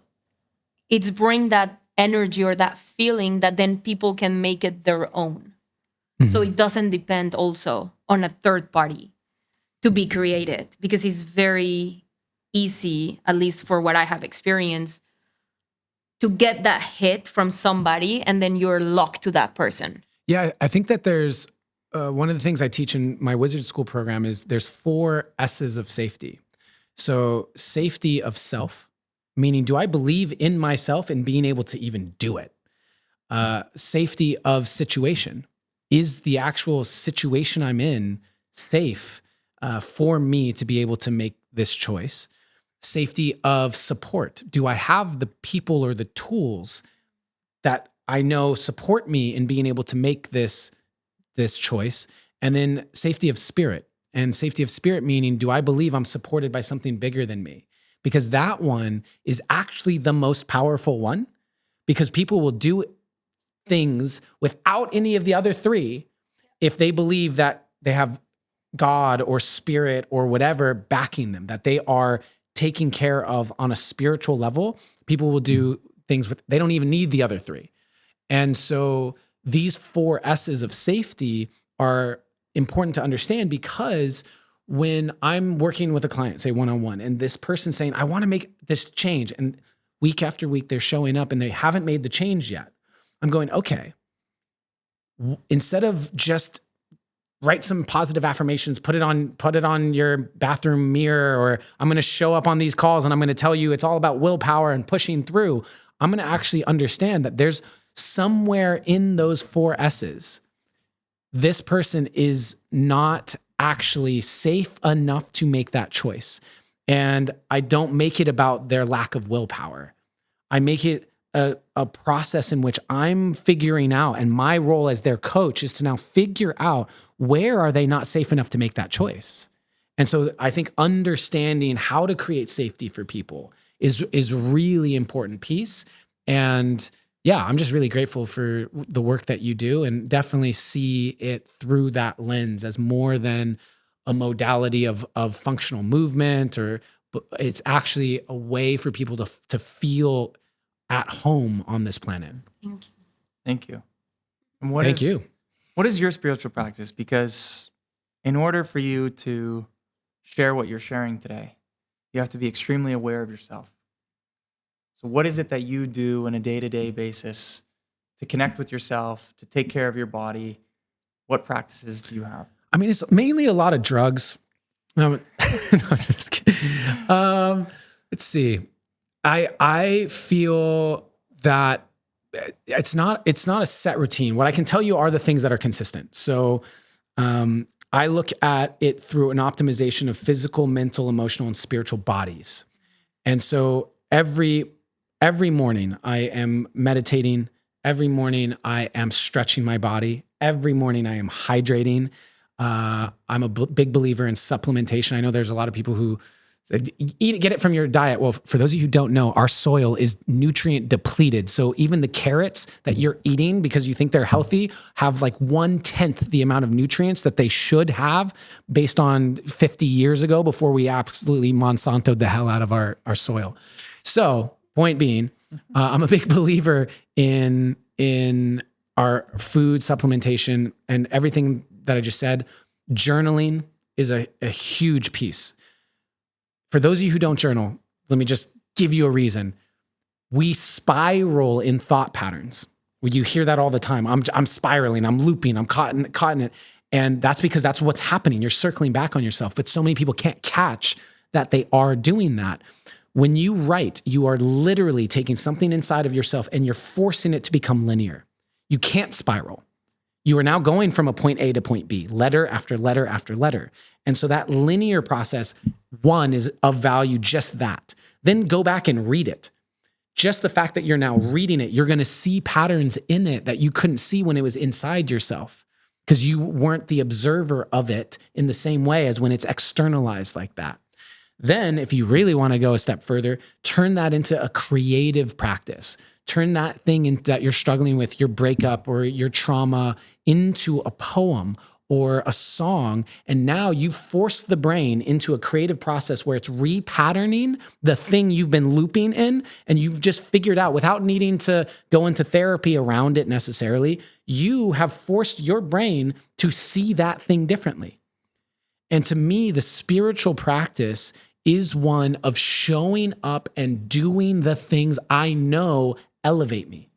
it's bring that energy or that feeling that then people can make it their own. So it doesn't depend also on a third party to be created, because it's very easy, at least for what I have experienced, to get that hit from somebody and then you're locked to that person. Yeah, I think that there's one of the things I teach in my wizard school program is there's 4 S's of safety. So safety of self, meaning do I believe in myself and being able to even do it? Safety of situation. Is the actual situation I'm in safe for me to be able to make this choice? Safety of support. Do I have the people or the tools that I know support me in being able to make this choice? And then safety of spirit. And safety of spirit meaning, do I believe I'm supported by something bigger than me? Because that one is actually the most powerful one, because people will do things without any of the other 3 if they believe that they have God or spirit or whatever backing them, that they are taken care of on a spiritual level. People will do things they don't even need the other 3. And so these 4 S's of safety are important to understand, because when I'm working with a client, say one-on-one, and this person saying, I want to make this change, and week after week they're showing up and they haven't made the change yet, I'm going, okay, instead of just write some positive affirmations, put it on your bathroom mirror, or I'm going to show up on these calls and I'm going to tell you it's all about willpower and pushing through, I'm going to actually understand that there's somewhere in those 4 S's, this person is not actually safe enough to make that choice. And I don't make it about their lack of willpower. I make it a process in which I'm figuring out, and my role as their coach is to now figure out where are they not safe enough to make that choice. And so I think understanding how to create safety for people is really important piece. And yeah, I'm just really grateful for the work that you do, and definitely see it through that lens as more than a modality of functional movement, or it's actually a way for people to feel at home on this planet. Thank you. Thank you. And what is your spiritual practice? Because in order for you to share what you're sharing today, you have to be extremely aware of yourself. So what is it that you do on a day-to-day basis to connect with yourself, to take care of your body? What practices do you have? I mean, it's mainly a lot of drugs. No, I'm just kidding. Let's see. I feel that it's not a set routine. What I can tell you are the things that are consistent. So I look at it through an optimization of physical, mental, emotional, and spiritual bodies. And so every morning I am meditating. Every morning I am stretching my body. Every morning I am hydrating. I'm a big believer in supplementation. I know there's a lot of people who get it from your diet. Well, for those of you who don't know, our soil is nutrient depleted. So even the carrots that you're eating because you think they're healthy have like 1/10 the amount of nutrients that they should have based on 50 years ago before we absolutely Monsanto'd the hell out of our soil. So point being, I'm a big believer in our food supplementation and everything that I just said. Journaling is a huge piece. For those of you who don't journal, let me just give you a reason. We spiral in thought patterns. Well, you hear that all the time. I'm spiraling, I'm looping, I'm caught in it. And that's because that's what's happening. You're circling back on yourself. But so many people can't catch that they are doing that. When you write, you are literally taking something inside of yourself and you're forcing it to become linear. You can't spiral. You are now going from a point A to point B, letter after letter after letter. And so that linear process, one, is of value, just that. Then go back and read it. Just the fact that you're now reading it, you're going to see patterns in it that you couldn't see when it was inside yourself because you weren't the observer of it in the same way as when it's externalized like that. Then, if you really want to go a step further, turn that into a creative practice. Turn that thing that you're struggling with, your breakup or your trauma, into a poem or a song. And now you've forced the brain into a creative process where it's repatterning the thing you've been looping in. And you've just figured out, without needing to go into therapy around it necessarily, you have forced your brain to see that thing differently. And to me, the spiritual practice is one of showing up and doing the things I know elevate me.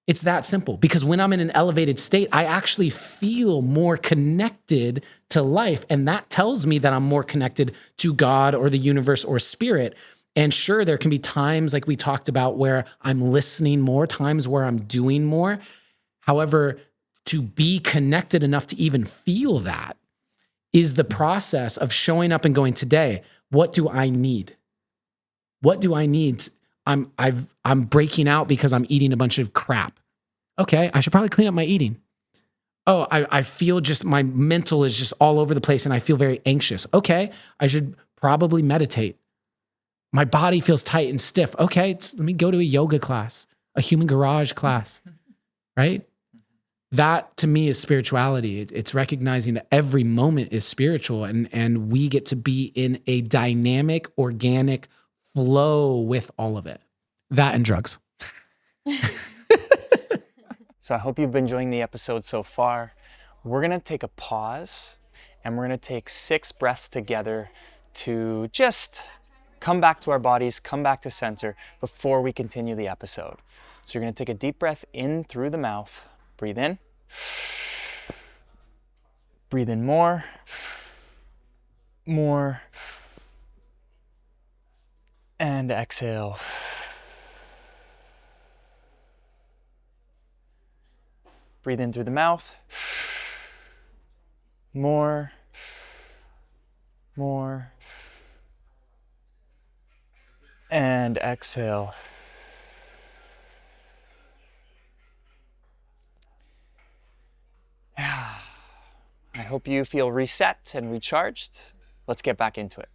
It's that simple, because when I'm in an elevated state, I actually feel more connected to life. And that tells me that I'm more connected to God or the universe or spirit. And sure, there can be times like we talked about where I'm listening more, times where I'm doing more. However, to be connected enough to even feel that is the process of showing up and going, today, what do I need? What do I need? I'm breaking out because I'm eating a bunch of crap. Okay, I should probably clean up my eating. Oh, I feel just, my mental is just all over the place and I feel very anxious. Okay, I should probably meditate. My body feels tight and stiff. Okay, let me go to a yoga class, a human garage class, right? That to me is spirituality. It's recognizing that every moment is spiritual and we get to be in a dynamic, organic flow with all of it. That and drugs. So I hope you've been enjoying the episode so far. We're gonna take a pause and we're gonna take 6 breaths together to just come back to our bodies, come back to center before we continue the episode. So you're gonna take a deep breath in through the mouth. Breathe in. Breathe in more. More. And exhale. Breathe in through the mouth. More. More. And exhale. I hope you feel reset and recharged. Let's get back into it.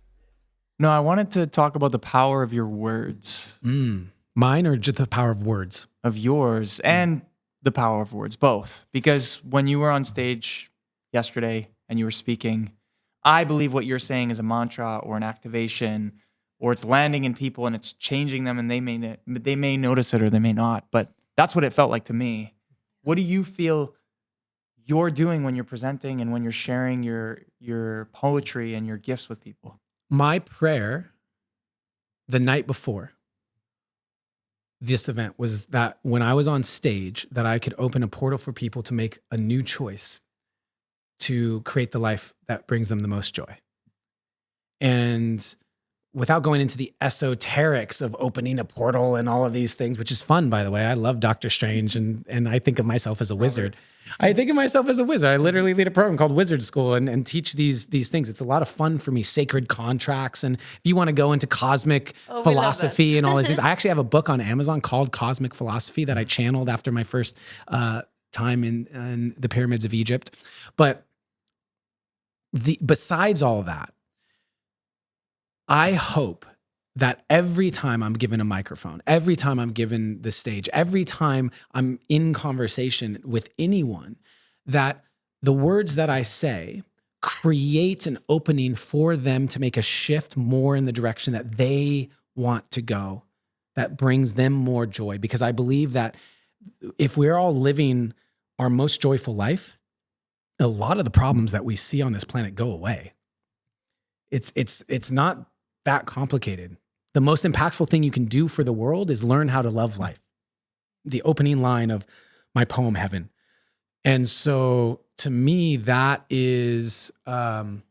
No, I wanted to talk about the power of your words. Mine or just the power of words? Of yours and the power of words, both. Because when you were on stage yesterday and you were speaking, I believe what you're saying is a mantra or an activation, or it's landing in people and it's changing them, and they may notice it or they may not. But that's what it felt like to me. What do you feel you're doing when you're presenting and when you're sharing your poetry and your gifts with people? My prayer the night before this event was that when I was on stage, that I could open a portal for people to make a new choice to create the life that brings them the most joy. And without going into the esoterics of opening a portal and all of these things, which is fun, by the way. I love Doctor Strange, and I think of myself as a wizard. I think of myself as a wizard. I literally lead a program called Wizard School and teach these things. It's a lot of fun for me, sacred contracts. And if you want to go into cosmic philosophy and all these things, I actually have a book on Amazon called Cosmic Philosophy that I channeled after my first time in the pyramids of Egypt. But besides all of that, I hope that every time I'm given a microphone, every time I'm given the stage, every time I'm in conversation with anyone, that the words that I say create an opening for them to make a shift more in the direction that they want to go, that brings them more joy. Because I believe that if we're all living our most joyful life, a lot of the problems that we see on this planet go away. It's not that complicated. The most impactful thing you can do for the world is learn how to love life. The opening line of my poem, Heaven. And so to me, that is the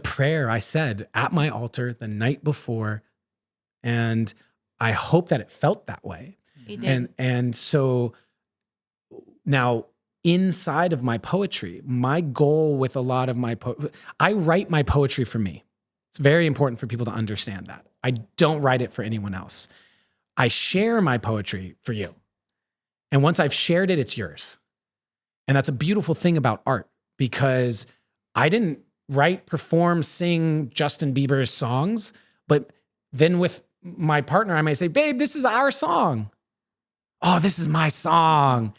prayer I said at my altar the night before. And I hope that it felt that way. It did. And so now inside of my poetry, my goal with a lot of my I write my poetry for me. It's very important for people to understand that. I don't write it for anyone else. I share my poetry for you. And once I've shared it, it's yours. And that's a beautiful thing about art, because I didn't write, perform, sing Justin Bieber's songs, but then with my partner, I might say, babe, this is our song. Oh, this is my song.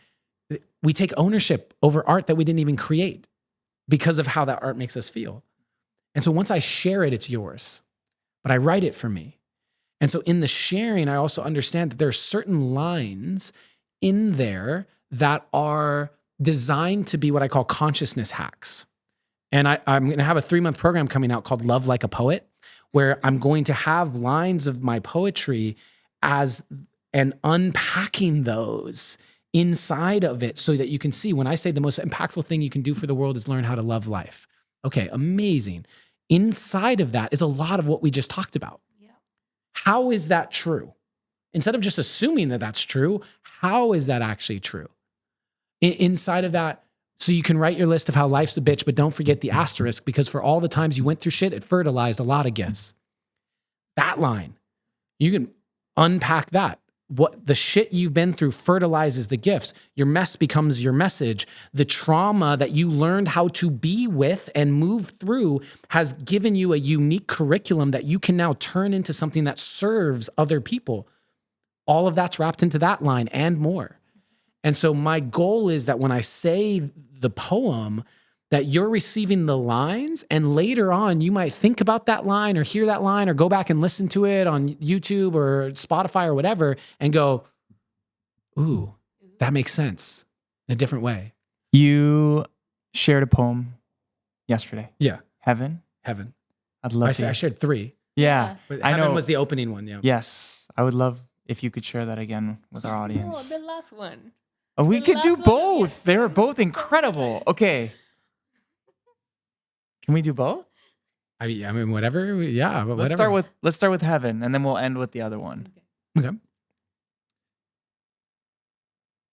We take ownership over art that we didn't even create because of how that art makes us feel. And so once I share it, it's yours, but I write it for me. And so in the sharing, I also understand that there are certain lines in there that are designed to be what I call consciousness hacks. And I'm going to have a 3-month program coming out called Love Like a Poet, where I'm going to have lines of my poetry and unpacking those inside of it so that you can see when I say the most impactful thing you can do for the world is learn how to love life. Okay, amazing. Inside of that is a lot of what we just talked about. Yeah. How is that true? Instead of just assuming that that's true, how is that actually true? Inside of that, so you can write your list of how life's a bitch, but don't forget the asterisk, because for all the times you went through shit, it fertilized a lot of gifts. That line, you can unpack that. What the shit you've been through fertilizes the gifts. Your mess becomes your message. The trauma that you learned how to be with and move through has given you a unique curriculum that you can now turn into something that serves other people. All of that's wrapped into that line and more. And so my goal is that when I say the poem, that you're receiving the lines, and later on you might think about that line or hear that line or go back and listen to it on YouTube or Spotify or whatever and go, ooh, that makes sense in a different way. You shared a poem yesterday. Yeah. Heaven. I'd love to. I shared 3. Yeah. But I Heaven know. was the opening one. Yeah. Yes. I would love if you could share that again with our Oh, audience. the last one. Oh, we the could do last one, both. yes. They were both So incredible. good. Okay. Can we do both? I mean, whatever. Yeah. But Let's whatever. start with Heaven, and then we'll end with the other one. Okay.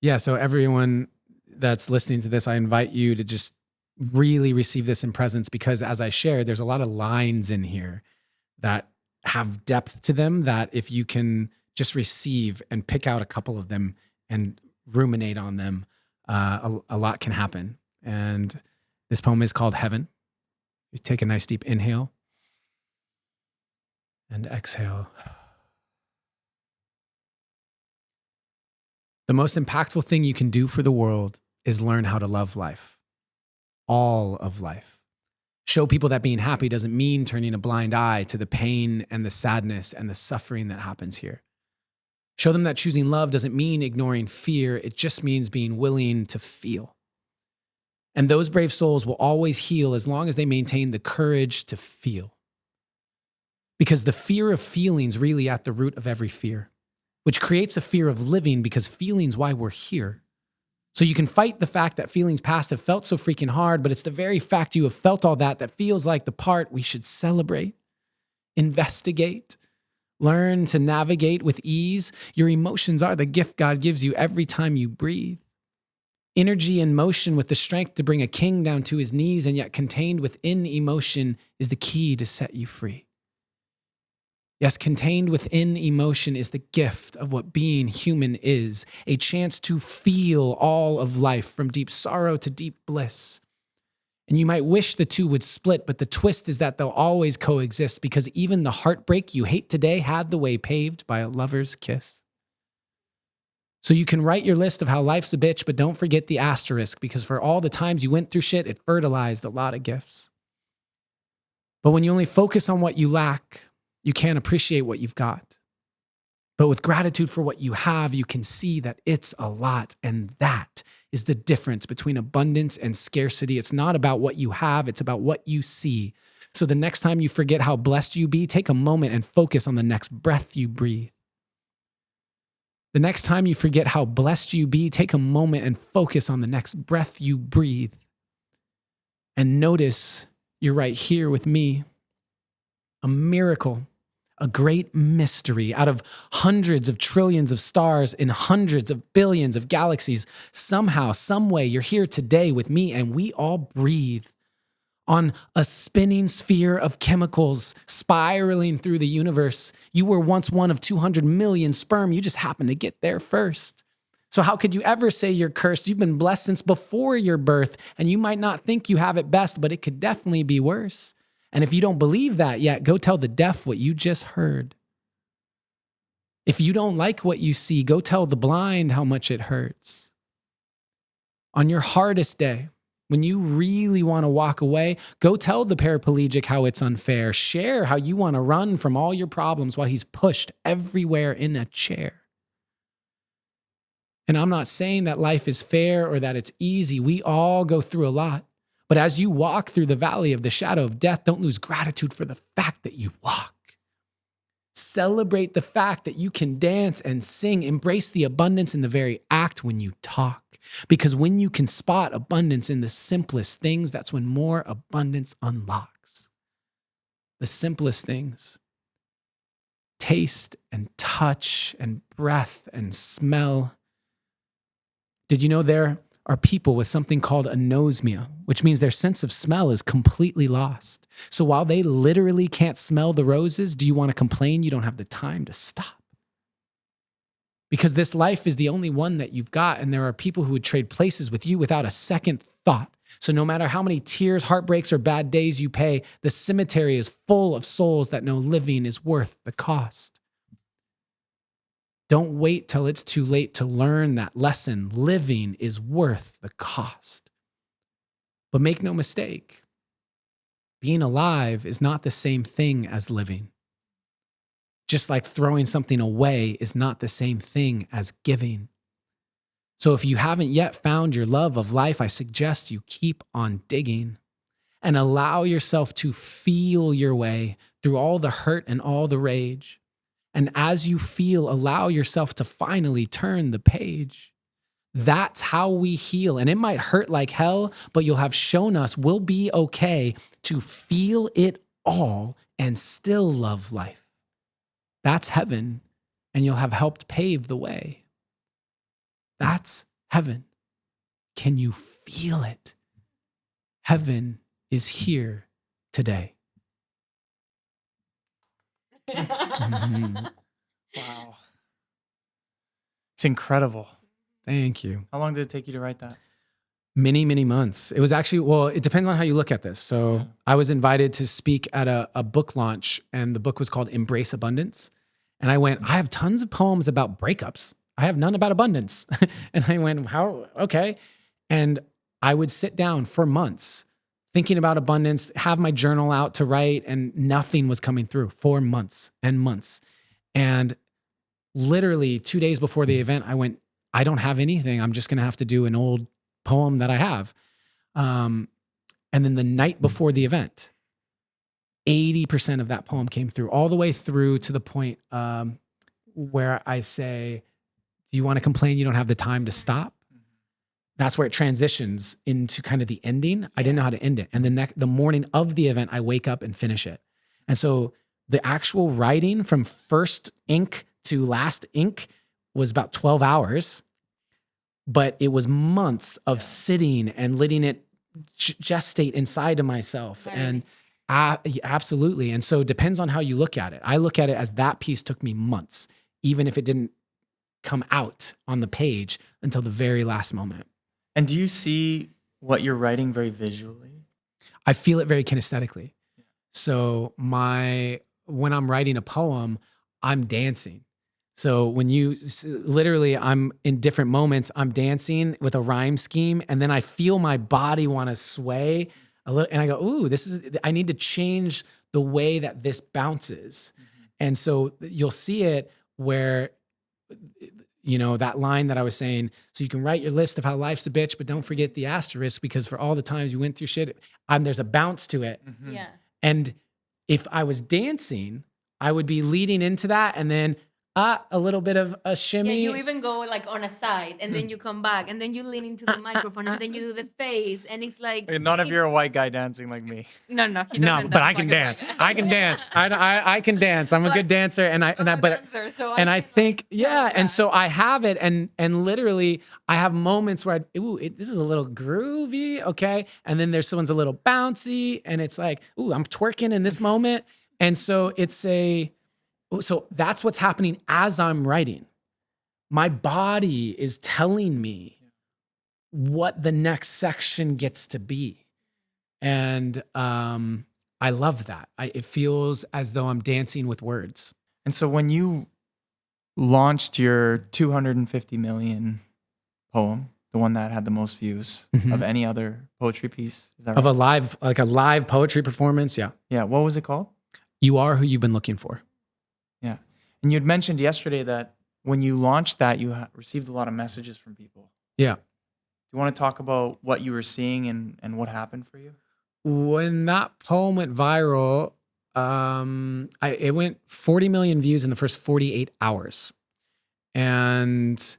Yeah. So everyone that's listening to this, I invite you to just really receive this in presence, because as I shared, there's a lot of lines in here that have depth to them that if you can just receive and pick out a couple of them and ruminate on them, a lot can happen. And this poem is called Heaven. You take a nice deep inhale and exhale. The most impactful thing you can do for the world is learn how to love life. All of life. Show people that being happy doesn't mean turning a blind eye to the pain and the sadness and the suffering that happens here. Show them that choosing love doesn't mean ignoring fear. It just means being willing to feel. And those brave souls will always heal as long as they maintain the courage to feel. Because the fear of feeling's really at the root of every fear, which creates a fear of living, because feeling's why we're here. So you can fight the fact that feelings past have felt so freaking hard, but it's the very fact you have felt all that that feels like the part we should celebrate. investigate, learn to navigate with ease. Your emotions are the gift God gives you every time you breathe. Energy and motion with the strength to bring a king down to his knees, and yet contained within emotion is the key to set you free. Yes, contained within emotion is the gift of what being human is, a chance to feel all of life from deep sorrow to deep bliss. And you might wish the two would split, but the twist is that they'll always coexist, because even the heartbreak you hate today had the way paved by a lover's kiss. So you can write your list of how life's a bitch, but don't forget the asterisk, because for all the times you went through shit, it fertilized a lot of gifts. But when you only focus on what you lack, you can't appreciate what you've got. But with gratitude for what you have, you can see that it's a lot. And that is the difference between abundance and scarcity. It's not about what you have, it's about what you see. So the next time you forget how blessed you be, take a moment and focus on the next breath you breathe. The next time you forget how blessed you be, take a moment and focus on the next breath you breathe. And notice you're right here with me. A miracle, a great mystery out of hundreds of trillions of stars in hundreds of billions of galaxies. Somehow, some way, you're here today with me, and we all breathe on a spinning sphere of chemicals spiraling through the universe. You were once one of 200 million sperm. You just happened to get there first. So how could you ever say you're cursed? You've been blessed since before your birth, and you might not think you have it best, but it could definitely be worse. And if you don't believe that yet, go tell the deaf what you just heard. If you don't like what you see, go tell the blind how much it hurts. On your hardest day, when you really want to walk away, go tell the paraplegic how it's unfair. Share how you want to run from all your problems while he's pushed everywhere in a chair. And I'm not saying that life is fair or that it's easy. We all go through a lot. But as you walk through the valley of the shadow of death, don't lose gratitude for the fact that you walk. Celebrate the fact that you can dance and sing. Embrace the abundance in the very act when you talk. Because when you can spot abundance in the simplest things, that's when more abundance unlocks. The simplest things. Taste and touch and breath and smell. Did you know there are people with something called anosmia, which means their sense of smell is completely lost. So while they literally can't smell the roses, do you want to complain you don't have the time to stop? Because this life is the only one that you've got, and there are people who would trade places with you without a second thought. So no matter how many tears, heartbreaks, or bad days you pay, the cemetery is full of souls that know living is worth the cost. Don't wait till it's too late to learn that lesson. Living is worth the cost. But make no mistake, being alive is not the same thing as living. Just like throwing something away is not the same thing as giving. So if you haven't yet found your love of life, I suggest you keep on digging and allow yourself to feel your way through all the hurt and all the rage. And as you feel, allow yourself to finally turn the page. That's how we heal. And it might hurt like hell, but you'll have shown us we'll be okay to feel it all and still love life. That's heaven, and you'll have helped pave the way. That's heaven. Can you feel it? Heaven is here today. Wow. It's incredible. Thank you. How long did it take you to write that? Many, many months. It was actually, well, it depends on how you look at this. So Yeah. I was invited to speak at a book launch, and the book was called Embrace Abundance. And I went, I have tons of poems about breakups. I have none about abundance. And I went, how? Okay. And I would sit down for months thinking about abundance, have my journal out to write, and nothing was coming through for months and months. And literally 2 days before the event, I went, I don't have anything. I'm just going to have to do an old poem that I have. And then the night before the event, 80% of that poem came through, all the way through to the point where I say, do you want to complain you don't have the time to stop? That's where it transitions into kind of the ending. I didn't know how to end it. And then the morning of the event, I wake up and finish it. And so The actual writing from first ink to last ink was about 12 hours, but it was months of sitting and letting it gestate inside of myself. Right. And absolutely. And so it depends on how you look at it. I look at it as that piece took me months, even if it didn't come out on the page until the very last moment. And do you see what you're writing very visually? I feel it very kinesthetically. So when I'm writing a poem, I'm dancing. So when literally I'm in different moments, I'm dancing with a rhyme scheme, and then I feel my body want to sway a little, and I go, ooh, I need to change the way that this bounces. And so you'll see it where, that line that I was saying, so you can write your list of how life's a bitch, but don't forget the asterisk, because for all the times you went through shit, there's a bounce to it. Yeah. And if I was dancing, I would be leading into that, and then a little bit of a shimmy. Yeah, you even go like on a side, and then you come back, and then you lean into the microphone, and then you do the face, and it's like Not if you're a white guy dancing like me. no, he doesn't but I dance can like a dance. white- I can dance. I can dance. I'm a good dancer, and I think and so I have it, and literally I have moments where this is a little groovy, okay, and then there's someone's a little bouncy, and it's like, ooh, I'm twerking in this moment, and so so that's what's happening as I'm writing. My body is telling me what the next section gets to be. And I love that. It feels as though I'm dancing with words. And so when you launched your 250 million poem, the one that had the most views of any other poetry piece, is that right? Of a live poetry performance, yeah. Yeah, what was it called? You are who you've been looking for. Yeah. And you had mentioned yesterday that when you launched that, you received a lot of messages from people. Yeah. Do you want to talk about what you were seeing and what happened for you? When that poem went viral, it went 40 million views in the first 48 hours. And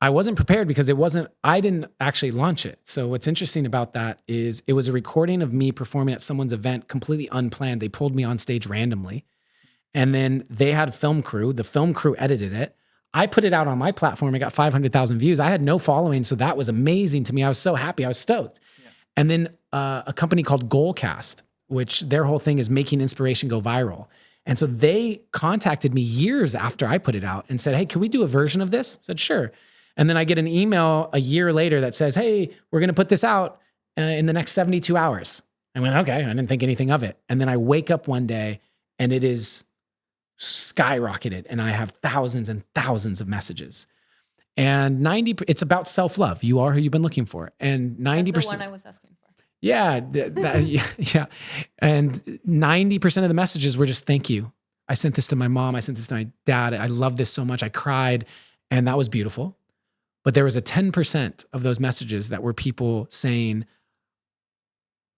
I wasn't prepared because I didn't actually launch it. So what's interesting about that is it was a recording of me performing at someone's event, completely unplanned. They pulled me on stage randomly. And then they had a film crew. The film crew edited it. I put it out on my platform. It got 500,000 views. I had no following, so that was amazing to me. I was so happy. I was stoked. Yeah. And then a company called Goalcast, which their whole thing is making inspiration go viral. And so they contacted me years after I put it out and said, hey, can we do a version of this? I said, sure. And then I get an email a year later that says, hey, we're going to put this out in the next 72 hours. I went, okay. I didn't think anything of it. And then I wake up one day and it is skyrocketed, and I have thousands and thousands of messages. And it's about self-love. You are who you've been looking for. And 90%. That's the one I was asking for. Yeah. Yeah. And 90% of the messages were just, thank you. I sent this to my mom. I sent this to my dad. I love this so much. I cried, and that was beautiful. But there was a 10% of those messages that were people saying,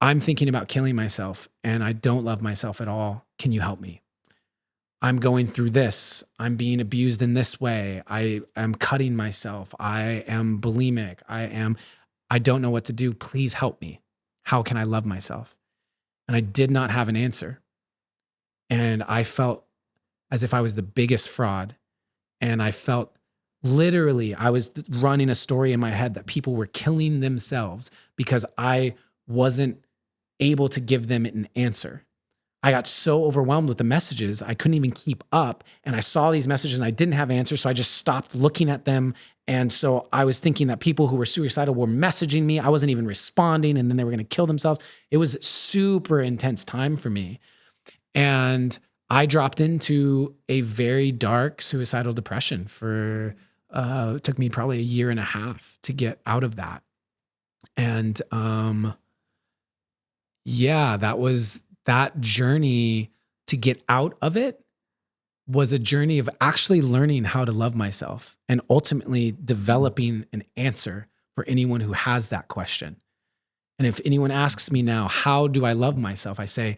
I'm thinking about killing myself, and I don't love myself at all. Can you help me? I'm going through this. I'm being abused in this way. I am cutting myself. I am bulimic. I don't know what to do. Please help me. How can I love myself? And I did not have an answer. And I felt as if I was the biggest fraud. And I felt literally, I was running a story in my head that people were killing themselves because I wasn't able to give them an answer. I got so overwhelmed with the messages, I couldn't even keep up. And I saw these messages and I didn't have answers. So I just stopped looking at them. And so I was thinking that people who were suicidal were messaging me. I wasn't even responding, and then they were going to kill themselves. It was super intense time for me. And I dropped into a very dark suicidal depression it took me probably a year and a half to get out of that. And that journey to get out of it was a journey of actually learning how to love myself and ultimately developing an answer for anyone who has that question. And if anyone asks me now, how do I love myself? I say,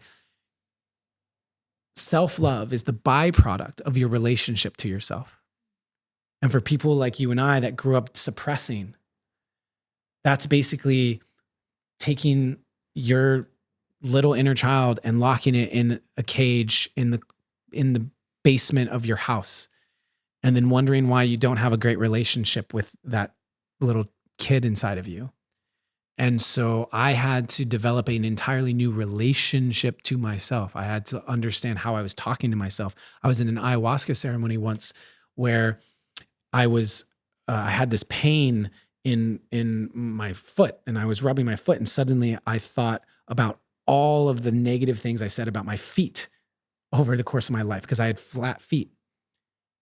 self-love is the byproduct of your relationship to yourself. And for people like you and I that grew up suppressing, that's basically taking your little inner child and locking it in a cage in the in the basement of your house, and then wondering why you don't have a great relationship with that little kid inside of you. And so I had to develop an entirely new relationship to myself. I had to understand how I was talking to myself. I was in an ayahuasca ceremony once where I had this pain in my foot, and I was rubbing my foot, and suddenly I thought about all of the negative things I said about my feet over the course of my life, because I had flat feet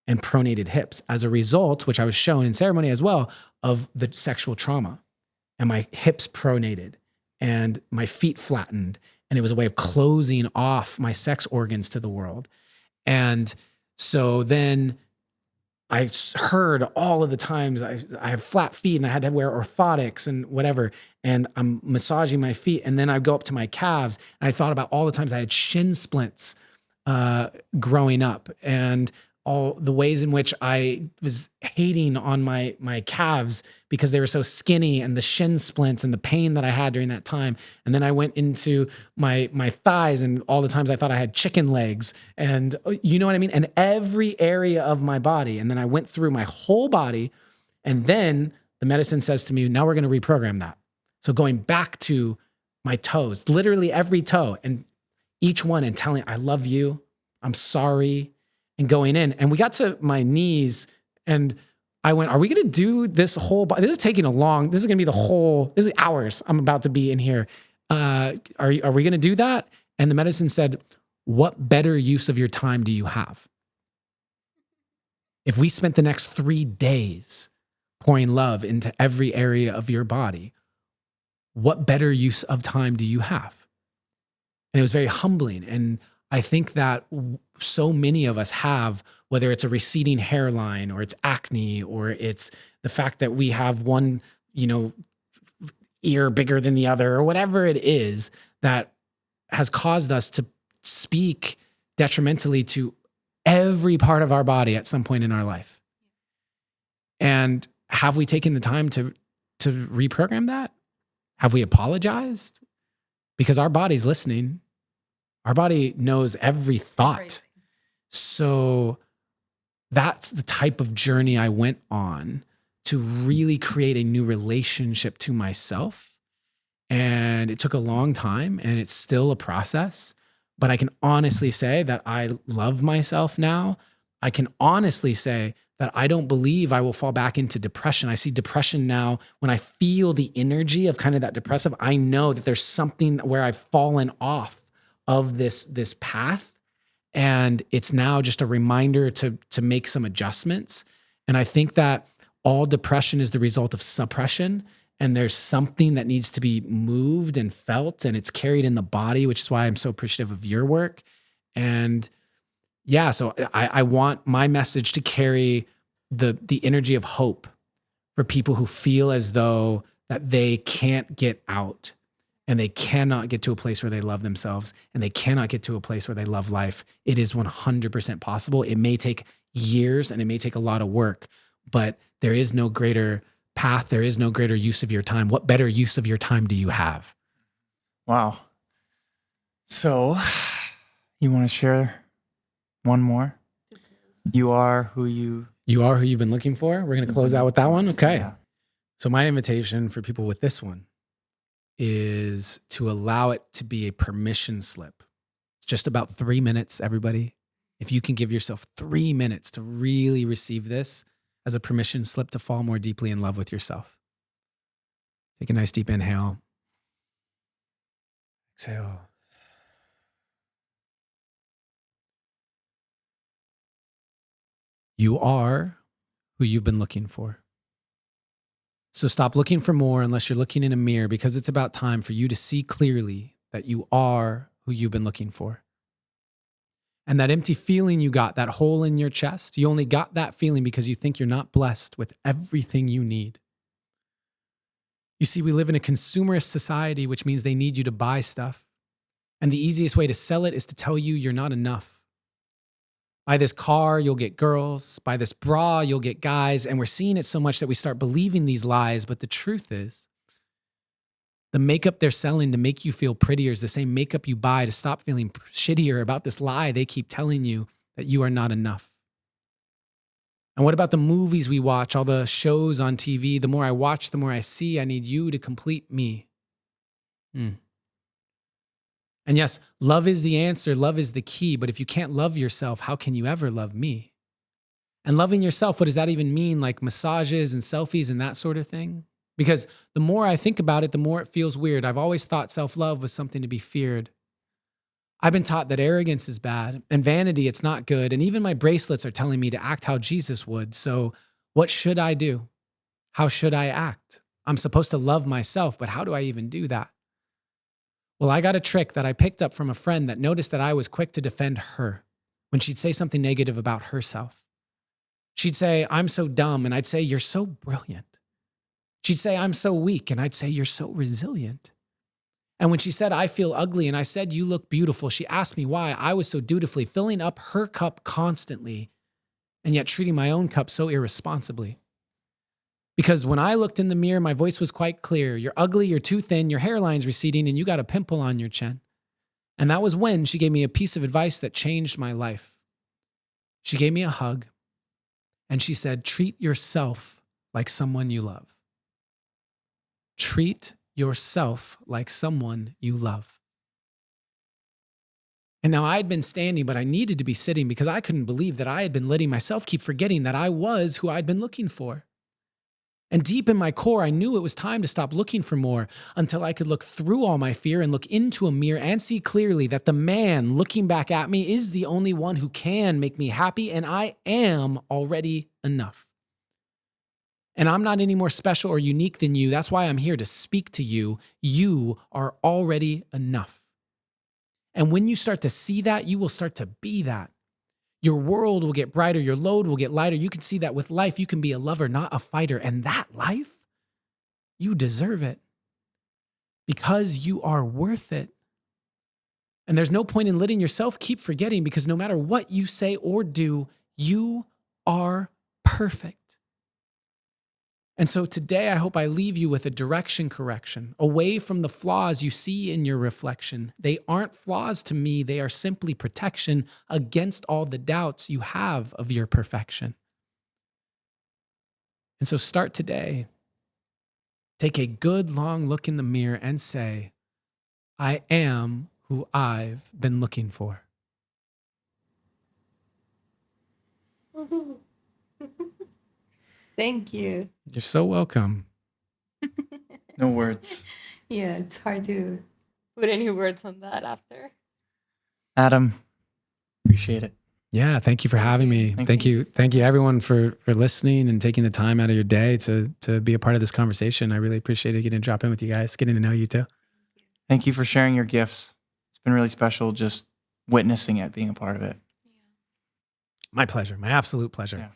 and pronated hips as a result, which I was shown in ceremony as well, of the sexual trauma. And my hips pronated and my feet flattened. And it was a way of closing off my sex organs to the world. And so then I heard all of the times I have flat feet and I had to wear orthotics and whatever. And I'm massaging my feet. And then I go up to my calves. And I thought about all the times I had shin splints growing up, and all the ways in which I was hating on my calves because they were so skinny, and the shin splints and the pain that I had during that time. And then I went into my thighs, and all the times I thought I had chicken legs, and you know what I mean? And every area of my body. And then I went through my whole body, and then the medicine says to me, now we're going to reprogram that. So going back to my toes, literally every toe, and each one, and telling, I love you, I'm sorry, and going in. And we got to my knees, and I went, are we going to do this whole body? This is taking this is going to be this is hours I'm about to be in here. Are we going to do that? And the medicine said, what better use of your time do you have? If we spent the next 3 days pouring love into every area of your body, what better use of time do you have? And it was very humbling. And I think that so many of us have, whether it's a receding hairline or it's acne or it's the fact that we have one, ear bigger than the other or whatever it is that has caused us to speak detrimentally to every part of our body at some point in our life. And have we taken the time to reprogram that? Have we apologized? Because our body's listening. Our body knows every thought. So that's the type of journey I went on to really create a new relationship to myself. And it took a long time, and it's still a process. But I can honestly say that I love myself now. I can honestly say that I don't believe I will fall back into depression. I see depression now when I feel the energy of kind of that depressive. I know that there's something where I've fallen off of this path. And it's now just a reminder to make some adjustments. And I think that all depression is the result of suppression. And there's something that needs to be moved and felt, and it's carried in the body, which is why I'm so appreciative of your work. And yeah, so I want my message to carry the energy of hope for people who feel as though that they can't get out. And they cannot get to a place where they love themselves, and they cannot get to a place where they love life. It is 100% possible. It may take years and it may take a lot of work, but there is no greater path. There is no greater use of your time. What better use of your time do you have? Wow. So you want to share one more? You are who you've been looking for. We're going to close out with that one. Okay. Yeah. So my invitation for people with this one is to allow it to be a permission slip. It's just about 3 minutes, everybody. If you can give yourself 3 minutes to really receive this as a permission slip to fall more deeply in love with yourself. Take a nice deep inhale. Exhale. You are who you've been looking for. So stop looking for more unless you're looking in a mirror, because it's about time for you to see clearly that you are who you've been looking for. And that empty feeling you got, that hole in your chest, you only got that feeling because you think you're not blessed with everything you need. You see, we live in a consumerist society, which means they need you to buy stuff. And the easiest way to sell it is to tell you you're not enough. Buy this car, you'll get girls. Buy this bra, you'll get guys. And we're seeing it so much that we start believing these lies. But the truth is, the makeup they're selling to make you feel prettier is the same makeup you buy to stop feeling shittier about this lie they keep telling you that you are not enough. And what about the movies we watch, all the shows on TV? The more I watch, the more I see I need you to complete me. And yes, love is the answer, love is the key, but if you can't love yourself, how can you ever love me? And loving yourself, what does that even mean? Like massages and selfies and that sort of thing? Because the more I think about it, the more it feels weird. I've always thought self-love was something to be feared. I've been taught that arrogance is bad and vanity, it's not good. And even my bracelets are telling me to act how Jesus would. So what should I do? How should I act? I'm supposed to love myself, but how do I even do that? Well, I got a trick that I picked up from a friend that noticed that I was quick to defend her when she'd say something negative about herself. She'd say, I'm so dumb, and I'd say, you're so brilliant. She'd say, I'm so weak, and I'd say, you're so resilient. And when she said, I feel ugly, and I said, you look beautiful, she asked me why I was so dutifully filling up her cup constantly and yet treating my own cup so irresponsibly. Because when I looked in the mirror, my voice was quite clear. You're ugly, you're too thin, your hairline's receding, and you got a pimple on your chin. And that was when she gave me a piece of advice that changed my life. She gave me a hug, and she said, treat yourself like someone you love. Treat yourself like someone you love. And now I'd been standing, but I needed to be sitting because I couldn't believe that I had been letting myself keep forgetting that I was who I'd been looking for. And deep in my core, I knew it was time to stop looking for more until I could look through all my fear and look into a mirror and see clearly that the man looking back at me is the only one who can make me happy, and I am already enough. And I'm not any more special or unique than you. That's why I'm here to speak to you. You are already enough. And when you start to see that, you will start to be that. Your world will get brighter. Your load will get lighter. You can see that with life. You can be a lover, not a fighter. And that life, you deserve it because you are worth it. And there's no point in letting yourself keep forgetting, because no matter what you say or do, you are perfect. And so today, I hope I leave you with a direction correction away from the flaws you see in your reflection. They aren't flaws to me. They are simply protection against all the doubts you have of your perfection. And so start today. Take a good long look in the mirror and say, I am who I've been looking for. Thank you. You're so welcome. No words. Yeah, it's hard to. Put any words on that after. Adam, appreciate it. Yeah, thank you for having me. Thank you. Thank you everyone for listening and taking the time out of your day to be a part of this conversation. I really appreciated getting to drop in with you guys, getting to know you too. Thank you for sharing your gifts. It's been really special just witnessing it, being a part of it. My pleasure. My absolute pleasure. Yeah.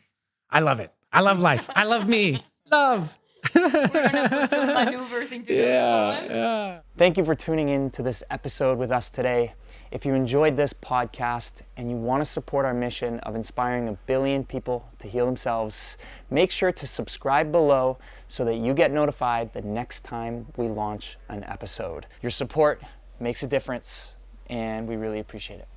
I love it. I love life. I love me. Love. We're gonna put some maneuvers into those ones. Yeah. Thank you for tuning in to this episode with us today. If you enjoyed this podcast and you want to support our mission of inspiring 1 billion people to heal themselves, make sure to subscribe below so that you get notified the next time we launch an episode. Your support makes a difference, and we really appreciate it.